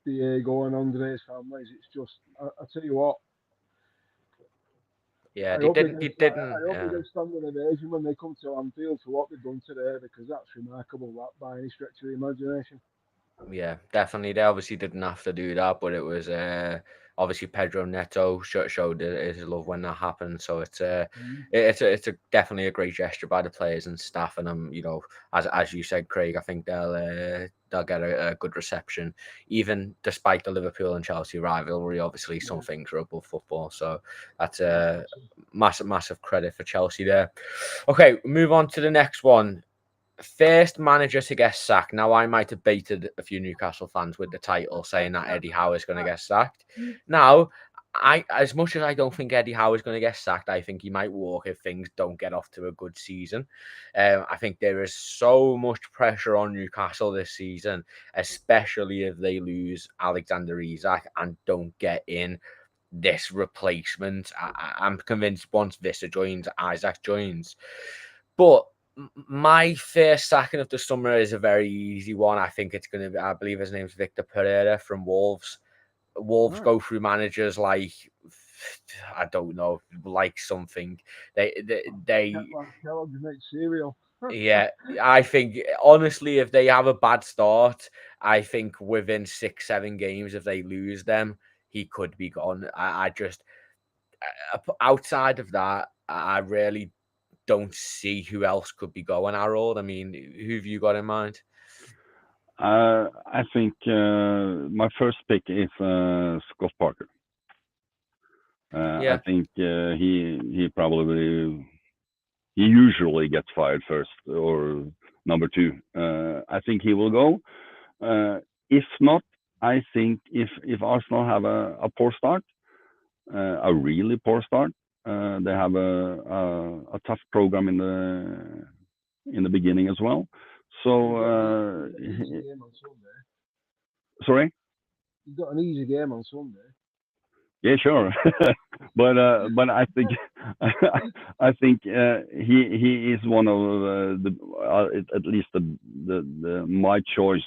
Diego and Andre's families. It's just, I tell you what. Yeah, I hope they didn't. get standing ovation when they come to Anfield for what they've done today, because that's remarkable, that by any stretch of the imagination. Yeah, definitely. They obviously didn't have to do that, but it was obviously Pedro Neto showed his love when that happened. So it's definitely a great gesture by the players and staff, and as you said, Craig, I think they'll get a good reception, even despite the Liverpool and Chelsea rivalry. Obviously, some things are above football, so that's a massive credit for Chelsea there. Okay, move on to the next one. First manager to get sacked. Now, I might have baited a few Newcastle fans with the title saying that Eddie Howe is going to get sacked. Now, as much as I don't think Eddie Howe is going to get sacked, I think he might walk if things don't get off to a good season. I think there is so much pressure on Newcastle this season, especially if they lose Alexander Isak and don't get in this replacement. I'm convinced once Vista joins, Isak joins. But my first sacking of the summer is a very easy one. I think it's going to be, I believe his name's Victor Pereira from Wolves. Wolves go through managers like, I don't know, like something. They Kellogg's make cereal. yeah, I think, honestly, if they have a bad start, I think within 6-7 games, if they lose them, he could be gone. I just, outside of that, I really don't see who else could be going, Harold. I mean, who have you got in mind? I think my first pick is Scott Parker. I think he usually gets fired first or number two. I think he will go. If not, I think if Arsenal have a poor start, a really poor start, they have a tough program in the beginning as well. So sorry, you've got an easy game on Sunday. Yeah, sure, but I think I think he is one of at least the my choice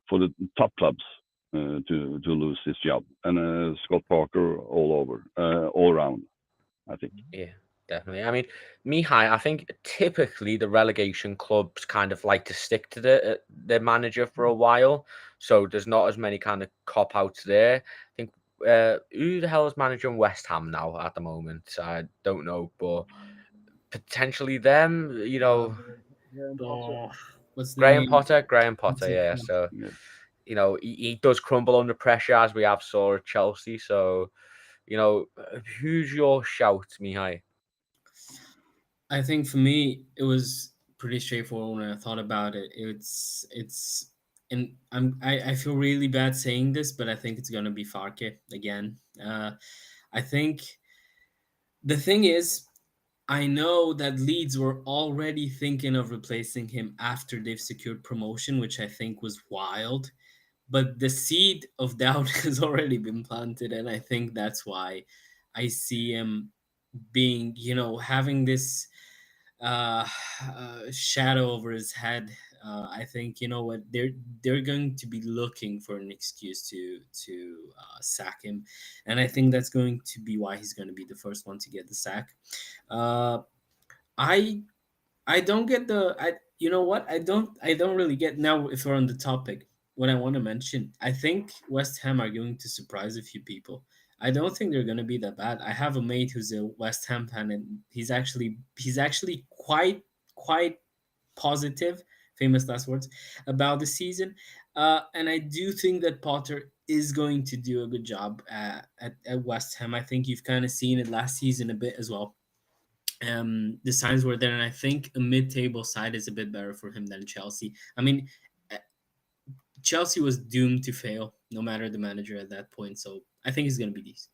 for the top clubs to lose his job, and Scott Parker all around, I think. Yeah, definitely. I mean, Mihai, I think typically the relegation clubs kind of like to stick to their manager for a while, so there's not as many kind of cop outs there. I think who the hell is managing West Ham now at the moment? I don't know, but potentially them. Graham Potter. Oh, what's the Graham name? Potter, Graham That's Potter, it, yeah. yeah. So Yeah. he does crumble under pressure as we have saw at Chelsea. So who's your shout, Mihai? I think for me, it was pretty straightforward when I thought about it. And I feel really bad saying this, but I think it's gonna be Farke again. I think the thing is, I know that Leeds were already thinking of replacing him after they've secured promotion, which I think was wild. But the seed of doubt has already been planted, and I think that's why I see him being, having this uh, shadow over his head. I think you know what they're going to be looking for an excuse to sack him, and I think that's going to be why he's going to be the first one to get the sack. Uh, I I don't get the I you know what I don't really get now if we're on the topic. What I want to mention, I think West Ham are going to surprise a few people. I don't think they're going to be that bad. I have a mate who's a West Ham fan, and he's actually quite positive, famous last words, about the season. And I do think that Potter is going to do a good job at West Ham. I think you've kind of seen it last season a bit as well. The signs were there, and I think a mid-table side is a bit better for him than Chelsea. I mean, uh, Chelsea was doomed to fail, no matter the manager at that point. So I think it's going to be these.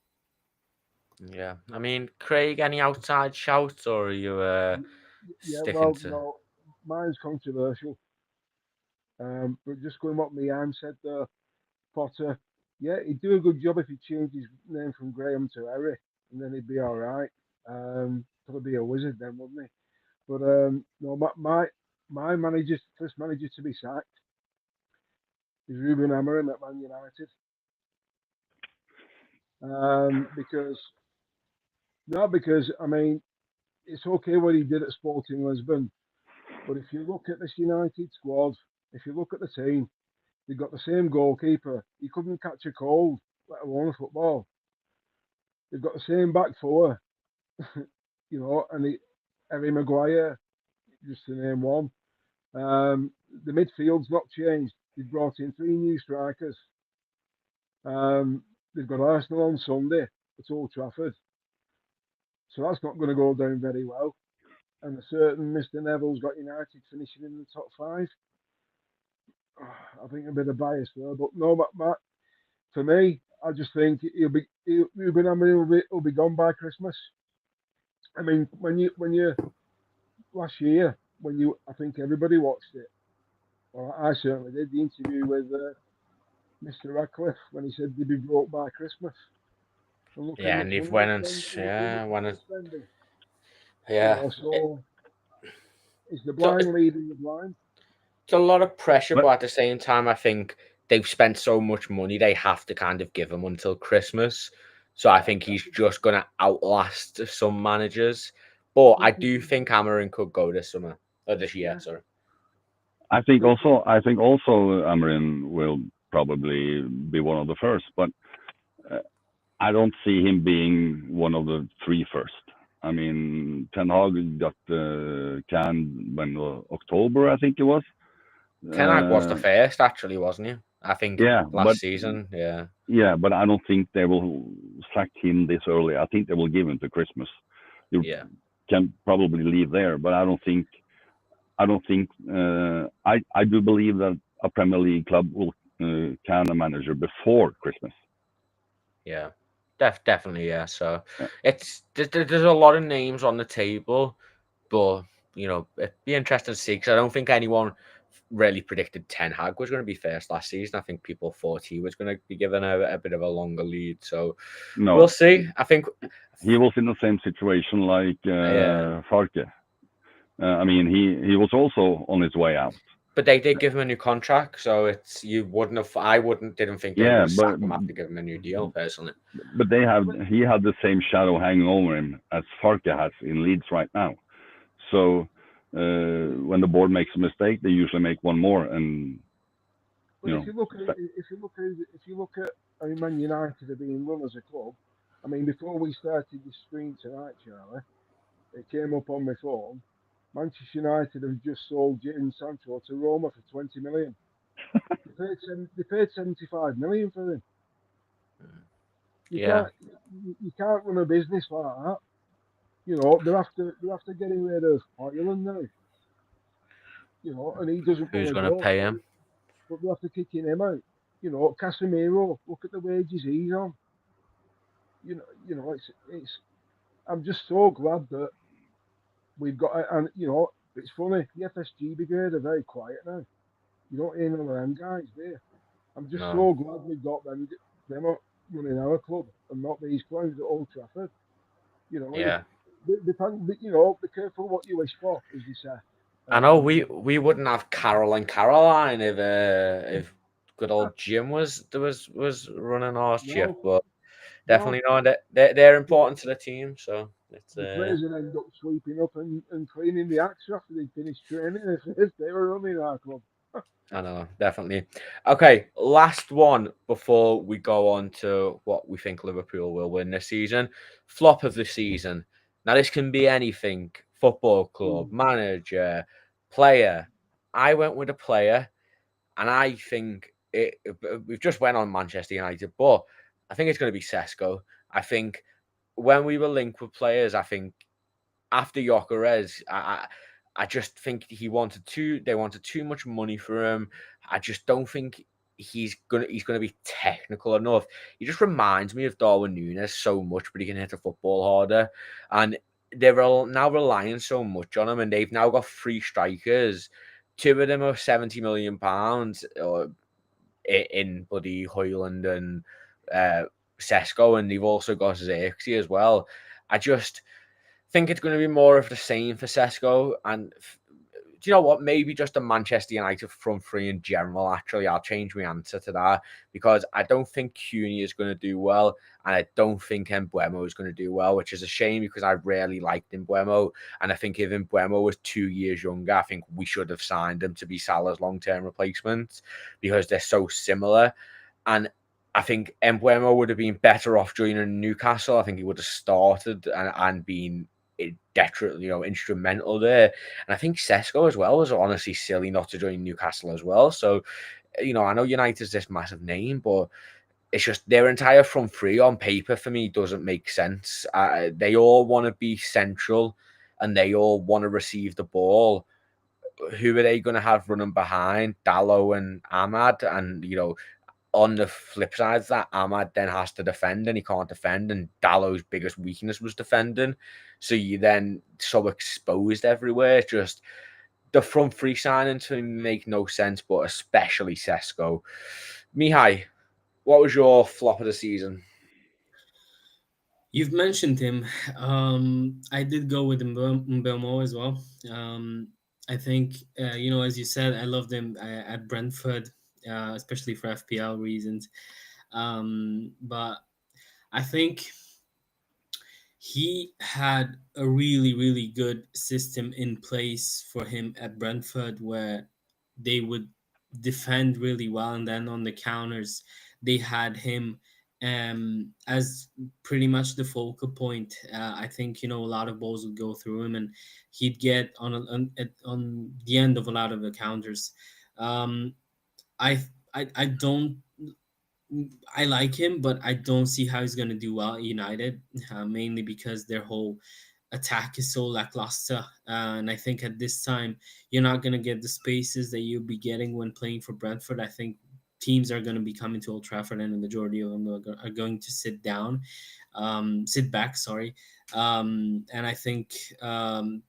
Yeah, I mean, Craig, any outside shouts, or are you Yeah, sticking well, to? no, mine's controversial. But just going what Mian said there, Potter, yeah, he'd do a good job if he changed his name from Graham to Harry, and then he'd be all right. Probably be a wizard then, wouldn't he? But no, my manager, first manager to be sacked is Ruben Amorim at Man United. Because not because I mean it's okay what he did at Sporting Lisbon, but if you look at this United squad, if you look at the team, they've got the same goalkeeper. He couldn't catch a cold, let alone a football. They've got the same back four, and Harry Maguire, just to name one. The midfield's not changed. They've brought in three new strikers. They've got Arsenal on Sunday at Old Trafford, so that's not going to go down very well. And a certain Mr. Neville's got United finishing in the top five. I think a bit of bias there, but no, for me, I just think Ruben Amorim will be gone by Christmas. I mean, when you last year I think everybody watched it. Well, I certainly did the interview with Mr. Radcliffe when he said they'd be broke by Christmas. And look how Yeah, much and if money when they're it's spending. Look how much yeah, when money it's they're spending. yeah, So is the so blind leading the blind? it's a lot of pressure, But but at the same time, I think they've spent so much money, they have to kind of give him until Christmas. So I think he's just going to outlast some managers. But I But do think Amarin could go this summer, or this year, yeah, sorry. but I think also Amarin will probably be one of the first, but uh, I don't see him being one of the three first. I mean, Ten Hag got canned when October, I think it was. Ten Hag was the Uh, first, actually, wasn't he? I think yeah, last season, yeah. but I don't think they will sack him this early. I think they will give him to Christmas. You Yeah. can probably leave there, but I don't think. I don't think. I do believe that a Premier League club will can a manager before Christmas. Yeah, definitely, yeah. So Yeah. there's a lot of names on the table, but it'd be interesting to see because I don't think anyone really predicted Ten Hag was going to be first last season. I think people thought he was going to be given a bit of a longer lead. So we'll No, see. I think, he was in the same situation like yeah, Farke. I mean, he was also on his way out. But they did give him a new contract, so it's you wouldn't have. I didn't think they were Yeah, going to sack him after giving him a new deal. Personally, but he had the same shadow hanging over him as Farke has in Leeds right now. So when the board makes a mistake, they usually make one more, and But if you look at how Man United are being run as a club, I mean, before we started this stream tonight, Charlie, it came up on my phone. Manchester United have just sold Jadon Sancho to Roma for 20 million. They paid 75 million for him. You yeah. can't run a business like that. You know, they're after getting rid of Ireland now. You know, and he doesn't want Who's to going to go, pay him? but they're after kicking him out. You know, Casemiro, look at the wages he's on. It's. I'm just so glad that we've got, and you know, it's funny. The FSG brigade are very quiet now. You don't hear none of them guys there. I'm just No. so glad we've got them up running our club and not these clowns at Old Trafford. You know, Yeah. you know, be careful what you wish for, as they say. I know we wouldn't have Carol and Caroline if good old Jim was running our ship, no, but no. definitely know that they're important to the team. So it's The players would end up sweeping up and cleaning the acts after they finished training if they were running our club. I know, definitely. Okay, last one before we go on to what we think Liverpool will win this season. Flop of the season. Now, this can be anything: football club, manager, player. I went with a player, and I think we've just went on Manchester United, but I think it's going to be Sesko. I think when we were linked with players, I think after Gyökeres, I just think they wanted too much money for him. I just don't think he's gonna be technical enough. He just reminds me of Darwin Núñez so much, but he can hit the football harder. And they're all now relying so much on him, and they've now got three strikers. Two of them are £70 million or in bloody Hoyland and uh, Sesko, and they've also got Xerxes as well. I just think it's going to be more of the same for Sesko. And do you know what? Maybe just a Manchester United front three in general. Actually, I'll change my answer to that because I don't think Cunha is going to do well, and I don't think Mbeumo is going to do well, which is a shame because I really liked Mbeumo, and I think if Mbeumo was 2 years younger, I think we should have signed him to be Salah's long-term replacement because they're so similar. And I think Mbeumo would have been better off joining Newcastle. I think he would have started and been instrumental there. And I think Sesko as well was honestly silly not to join Newcastle as well. So, I know United's this massive name, but it's just their entire front three on paper for me doesn't make sense. They all want to be central and they all want to receive the ball. Who are they going to have running behind Dallo and Ahmad? And, on the flip side of that, Ahmad then has to defend and he can't defend, and Dallow's biggest weakness was defending. So you then so exposed everywhere. Just the front three signing to make no sense, but especially Sesko. Mihai, what was your flop of the season? You've mentioned him. I did go with Mbeumo as well. I think, as you said, I loved him at Brentford, especially for FPL reasons. But I think he had a really, really good system in place for him at Brentford where they would defend really well. And then on the counters, they had him as pretty much the focal point. I think, a lot of balls would go through him and he'd get on the end of a lot of the counters. Um, I don't I like him, but I don't see how he's going to do well at United, mainly because their whole attack is so lackluster. And I think at this time, you're not going to get the spaces that you'll be getting when playing for Brentford. I think teams are going to be coming to Old Trafford, and the majority of them are going to sit back, sorry. And I think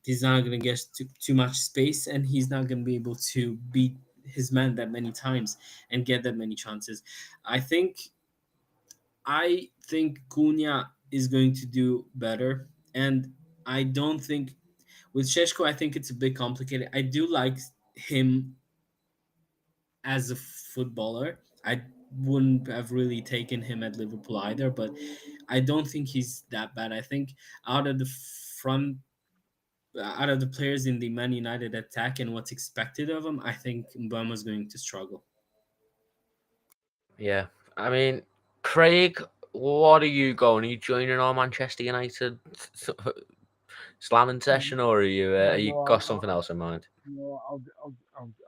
he's not going to get too much space, and he's not going to be able to beat his man that many times and get that many chances. I think Cunha is going to do better, and I don't think with Sheshko. I think it's a bit complicated. I do like him as a footballer, I wouldn't have really taken him at Liverpool either. But I don't think he's that bad. I think out of the front, out of the players in the Man United attack and what's expected of him, I think Mbama's going to struggle. Yeah. I mean, Craig, what are you going? Are you joining our Manchester United slamming session, or are you No, got something else in mind? no,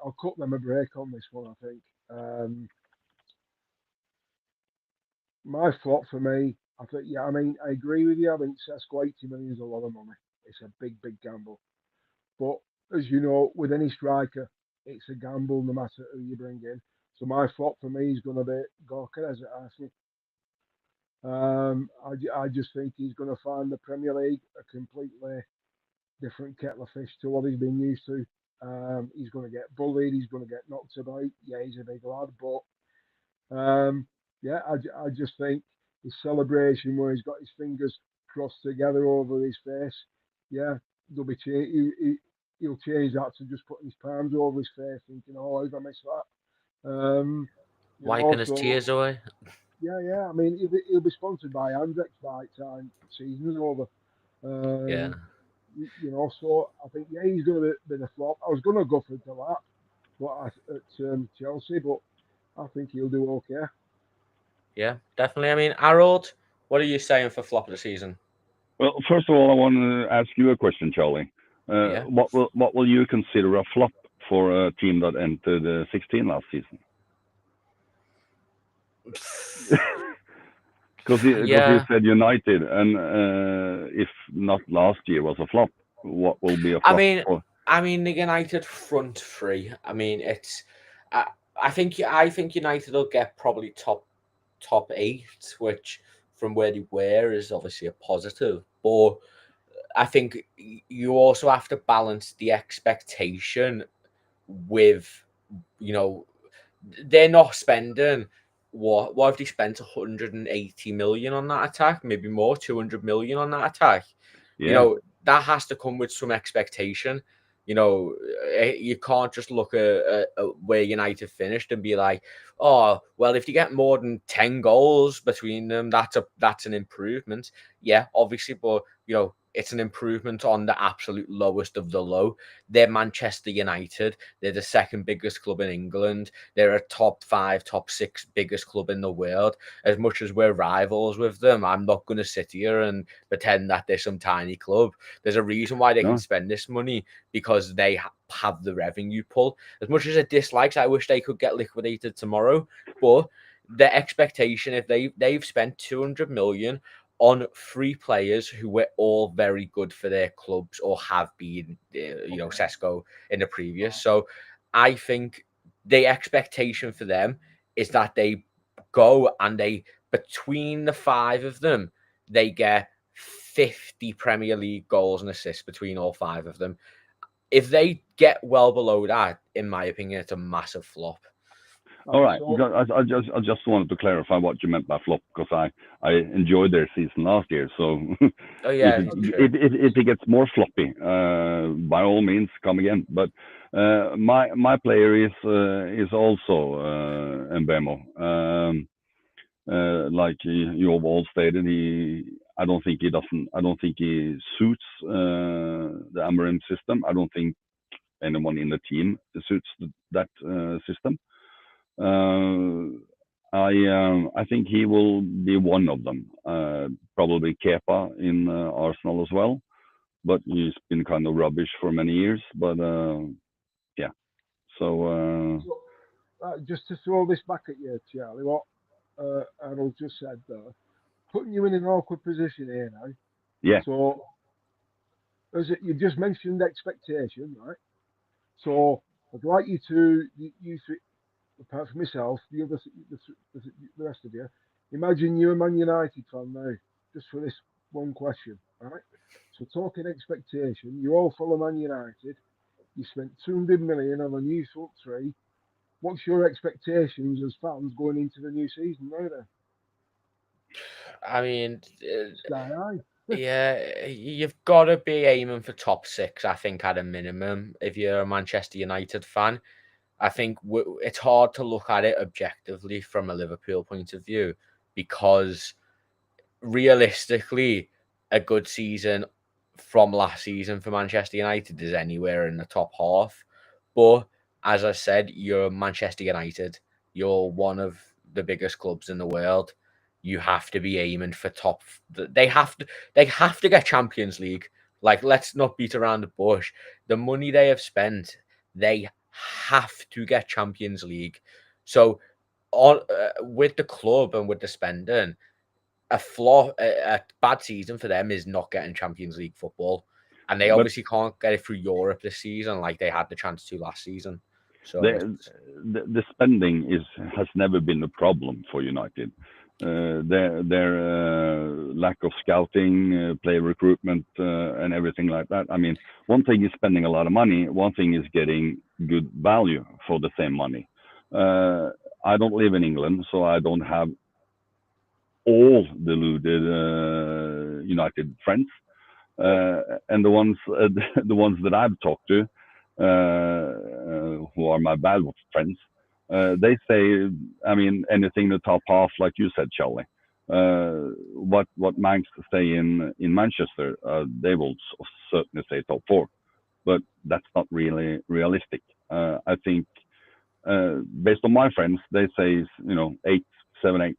I'll cut them a break on this one. I think my flop for me. I think yeah. I mean, I agree with you. I think Sesko 80 million is a lot of money. It's a big gamble. But as you know, with any striker, it's a gamble no matter who you bring in. So my flop for me is going to be Gorka at Arsenal. I just think he's going to find the Premier League a completely different kettle of fish to what he's been used to. He's going to get bullied. He's going to get knocked about. Yeah, he's a big lad, but yeah, I just think his celebration where he's got his fingers crossed together over his face. Yeah, there'll be he'll change that to just putting his palms over his face, thinking, "Oh, how'd I miss that?" Wiping his So tears away. yeah. I mean, he'll be sponsored by Andex by the time season's over. Yeah. Um, so I think yeah, he's going to be the flop. I was going to go for Delap, at Chelsea, but I think he'll do okay. Yeah, definitely. I mean, Harold, what are you saying for flop of the season? Well, first of all, I want to ask you a question, Charlie. Yeah. What will you consider a flop for a team that entered 16 last season? Because you said United, and if not last year was a flop, what will be a I flop mean, for? the United front three. I mean, it's. I think United will get probably top 8, which from where they were is obviously a positive. But I think you also have to balance the expectation with, you know, they're not spending what have they spent 180 million on that attack, maybe more, 200 million on that attack. Yeah. That has to come with some expectation. You can't just look at where United finished and be like, oh, well, if you get more than 10 goals between them, that's an improvement. Yeah, obviously, but it's an improvement on the absolute lowest of the low. They're Manchester United. They're the second biggest club in England. They're a top 5, top 6 biggest club in the world. As much as we're rivals with them, I'm not going to sit here and pretend that they're some tiny club. There's a reason why they can spend this money, because they have the revenue pull. As much as it dislikes, I wish they could get liquidated tomorrow. But the expectation, if they've spent 200 million on 3 players who were all very good for their clubs or have been, Sesko in the previous. So I think the expectation for them is that they go and between the 5 of them, they get 50 Premier League goals and assists between all 5 of them. If they get well below that, in my opinion, it's a massive flop. All right. I just wanted to clarify what you meant by flop, because I enjoyed their season last year. So Oh yeah, if it gets more floppy, by all means come again. But my player is also Mbemo. Like you have all stated, I don't think he suits the Amorim system. I don't think anyone in the team suits that system. I think he will be one of them. Probably Kepa in Arsenal as well, but he's been kind of rubbish for many years. But yeah, so just to throw this back at you, Charlie, what Harold just said there, putting you in an awkward position here now. yeah, So, you just mentioned expectation, right? So, I'd like you to, you three, apart from myself, the rest of you, imagine you're a Man United fan now, just for this one question, right? So, talking expectation, you all follow Man United, you spent 200 million on a new front three. What's your expectations as fans going into the new season now then? I mean, Sky high. yeah, you've got to be aiming for top 6, I think, at a minimum, if you're a Manchester United fan. I think it's hard to look at it objectively from a Liverpool point of view because realistically, a good season from last season for Manchester United is anywhere in the top half. But as I said, you're Manchester United. You're one of the biggest clubs in the world. You have to be aiming for top. They have to. They have to get Champions League. Like, let's not beat around the bush. The money they have spent, they have to get Champions League. So, on with the club and with the spending, a bad season for them is not getting Champions League football, and they But obviously can't get it through Europe this season like they had the chance to last season. So the the spending has never been a problem for United. Their lack of scouting, player recruitment, and everything like that. I mean, one thing is spending a lot of money. One thing is getting good value for the same money. I don't live in England, so I don't have all deluded United friends, and the ones that I've talked to, who are my bad friends, they say, I mean, anything in the top half, like you said, Charlie. What Manx say in Manchester, they will certainly say top four, but that's not really realistic. I think, based on my friends, they say, 8, 7, 8.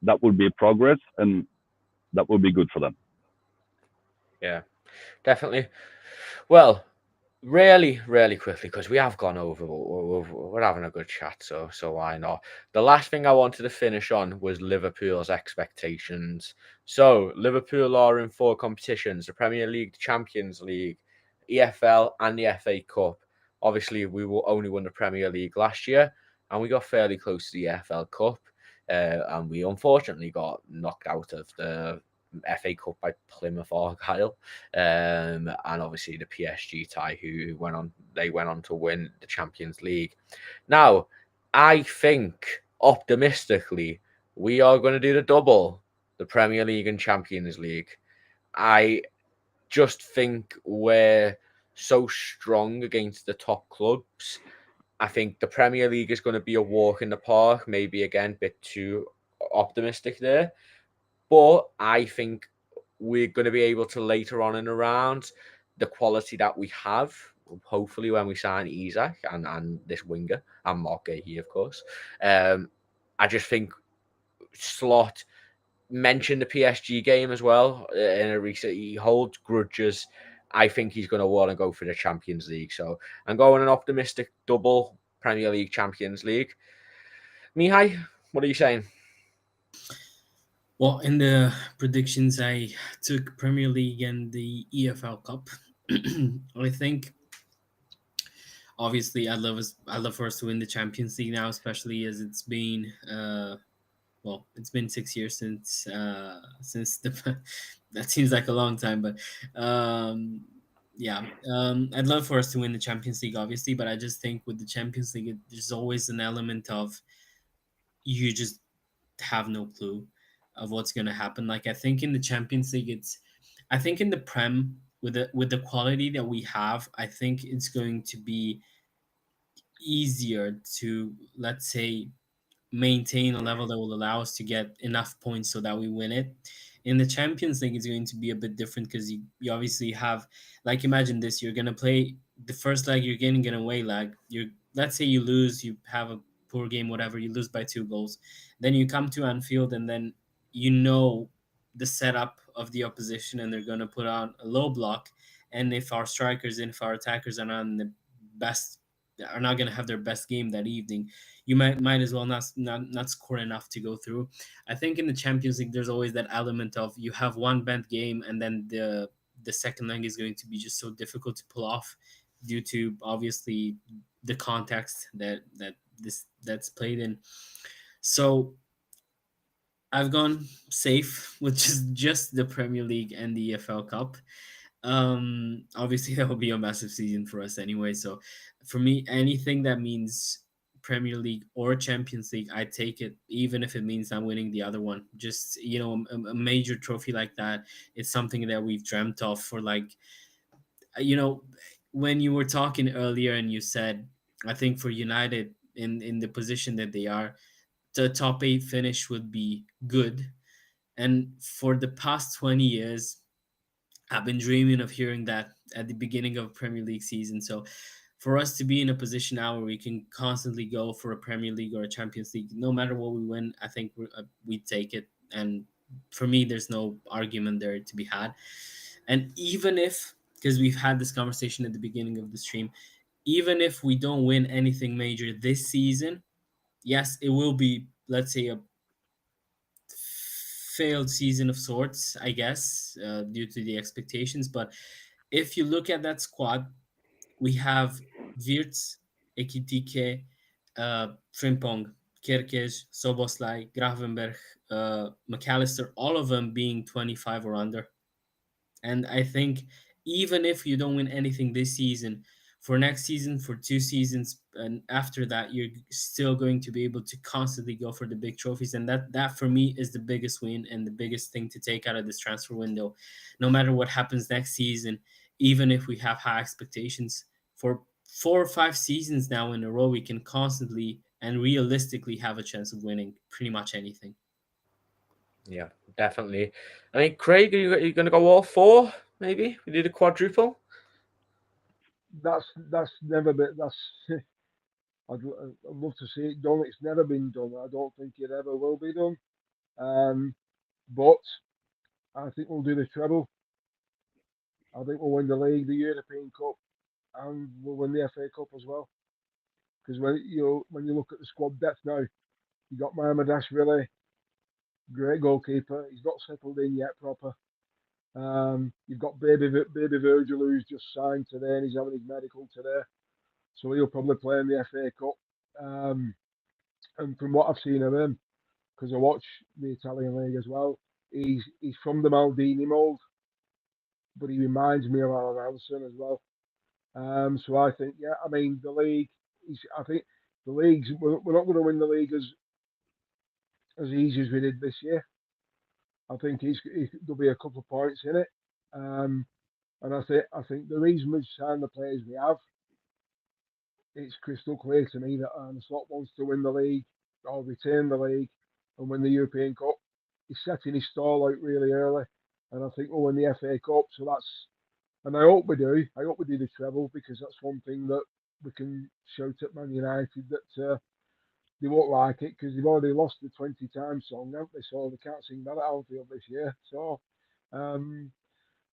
That would be progress, and that would be good for them. yeah, definitely. Well, really quickly because we have gone over. We're having a good chat, so why not? The last thing I wanted to finish on was Liverpool's expectations. So Liverpool are in 4 competitions: the Premier League, the Champions League, EFL, and the FA Cup. Obviously, we will only won the Premier League last year, and we got fairly close to the EFL Cup, and we unfortunately got knocked out of the FA Cup by Plymouth Argyle, and obviously the PSG tie, who went on to win the Champions League. Now, I think optimistically we are going to do the double, the Premier League and Champions League. I just think we're so strong against the top clubs. I think the Premier League is going to be a walk in the park. Maybe again, a bit too optimistic there. But I think we're going to be able to later on in the round, the quality that we have, hopefully when we sign Isaac and this winger and Mark Gahey, of course. I just think Slot mentioned the PSG game as well in a recent. He holds grudges. I think he's going to want to go for the Champions League. So I'm going an optimistic double Premier League, Champions League. Mihai, what are you saying? Well, in the predictions, I took Premier League and the EFL Cup. I think obviously I'd love for us to win the Champions League now, especially as it's been it's been 6 years since the that seems like a long time, but I'd love for us to win the Champions League, obviously, but I just think with the Champions League, there's always an element of you just have no clue of what's going to happen. Like I think in the Champions League, I think in the Prem with the quality that we have, I think it's going to be easier to, let's say, maintain a level that will allow us to get enough points so that we win it. In the Champions League, it's going to be a bit different because you obviously have, like, imagine this: you're gonna play the first leg, you're getting an away leg. Let's say you lose, you have a poor game, whatever, you lose by 2 goals. Then you come to Anfield, and then the setup of the opposition, and they're gonna put on a low block. And if our strikers and if our attackers are not in the best, are not gonna have their best game that evening, you might as well not score enough to go through. I think in the Champions League, there's always that element of you have one bent game, and then the second leg is going to be just so difficult to pull off due to obviously the context that's played in. So I've gone safe with just the Premier League and the EFL Cup. Obviously that will be a massive season for us anyway. So for me, anything that means Premier League or Champions League, I take it, even if it means I'm winning the other one. Just a major trophy like that, it's something that we've dreamt of for, like, when you were talking earlier and you said I think for United in the position that they are, the top 8 finish would be good. And for the past 20 years, I've been dreaming of hearing that at the beginning of a Premier League season. So for us to be in a position now where we can constantly go for a Premier League or a Champions League, no matter what we win, I think we take it. And for me, there's no argument there to be had. And even if, because we've had this conversation at the beginning of the stream, even if we don't win anything major this season, yes, it will be, let's say, a failed season of sorts, I guess, due to the expectations. But if you look at that squad, we have Wirtz, Ekitike, Frimpong, Kerkez, Soboslai, Gravenberg, McAllister, all of them being 25 or under. And I think even if you don't win anything this season, for next season, for 2 seasons, and after that, you're still going to be able to constantly go for the big trophies. And that for me is the biggest win and the biggest thing to take out of this transfer window. No matter what happens next season, even if we have high expectations, for 4 or 5 seasons now in a row, we can constantly and realistically have a chance of winning pretty much anything. Yeah, definitely. I mean, Craig, are you going to go all four? Maybe we did a quadruple. That's never been. That's I'd love to see it done. It's never been done. I don't think it ever will be done. Um, but I think we'll do the treble. I think we'll win the league, the European Cup, and we'll win the FA Cup as well. Because when you look at the squad depth now, you got Mohamed Ashvili, great goalkeeper. He's not settled in yet proper. You've got baby Virgil who's just signed today and he's having his medical today, so he'll probably play in the FA Cup. And from what I've seen of him, because I watch the Italian league as well, he's from the Maldini mould, but he reminds me of Alan Hansen as well. So I think, yeah, I mean the league. I think the leagues we're not going to win the league as easy as we did this year. I think there'll be a couple of points in it. Um, and I think the reason we've signed the players we have, it's crystal clear to me that Arne Slot wants to win the league or retain the league and win the European Cup. He's setting his stall out really early, and I think we'll win the FA Cup. So and I hope we do. I hope we do the treble because that's one thing that we can shout at Man United that they won't like it because they've already lost the 20 times song, haven't they? So they can't sing that at Anfield this year. So,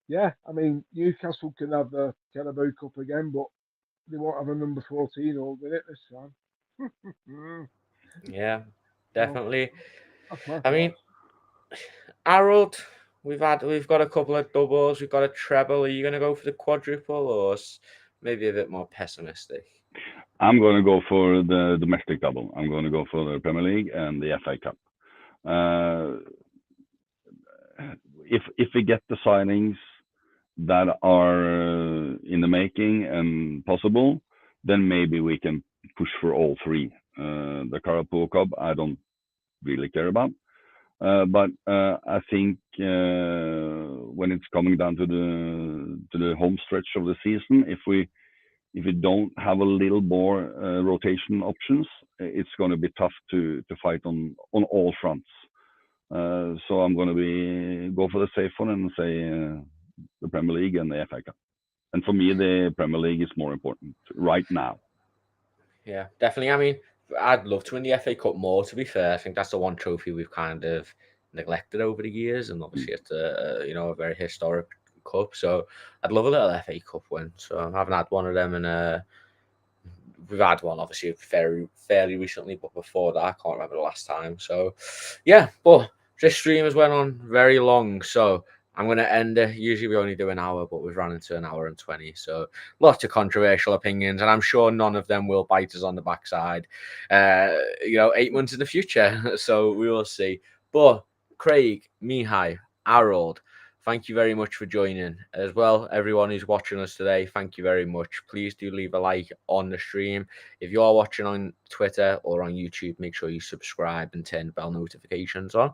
yeah, I mean, Newcastle can have the Carabao Cup again, but they won't have a number 14 holding it this time. Yeah, So definitely. that's my I mean, thoughts. Harold, we've got a couple of doubles. We've got a treble. Are you going to go for the quadruple or maybe a bit more pessimistic? I'm going to go for the domestic double. I'm going to go for the Premier League and the FA Cup. If we get the signings that are in the making and possible, then maybe we can push for all three. The Carabao Cup, I don't really care about. But I think when it's coming down to the home stretch of the season, if we don't have a little more rotation options, it's going to be tough to fight on all fronts. So I'm going to go for the safe one and say the Premier League and the FA Cup. And for me, the Premier League is more important right now. Yeah, definitely. I mean, I'd love to win the FA Cup more, to be fair. I think that's the one trophy we've kind of neglected over the years, and obviously it's a very historic cup. So I'd love a little FA Cup win. So I haven't had one of them, and we've had one obviously fairly recently, but before that, I can't remember the last time. So yeah, but this stream has went on very long, so I'm going to end it. Usually we only do an hour, but we've run into an hour and 20. So lots of controversial opinions, and I'm sure none of them will bite us on the backside, 8 months in the future. So we will see. But Craig, Mihai, Harold, thank you very much for joining as well. Everyone who's watching us today, thank you very much. Please do leave a like on the stream. If you are watching on Twitter or on YouTube, make sure you subscribe and turn bell notifications on.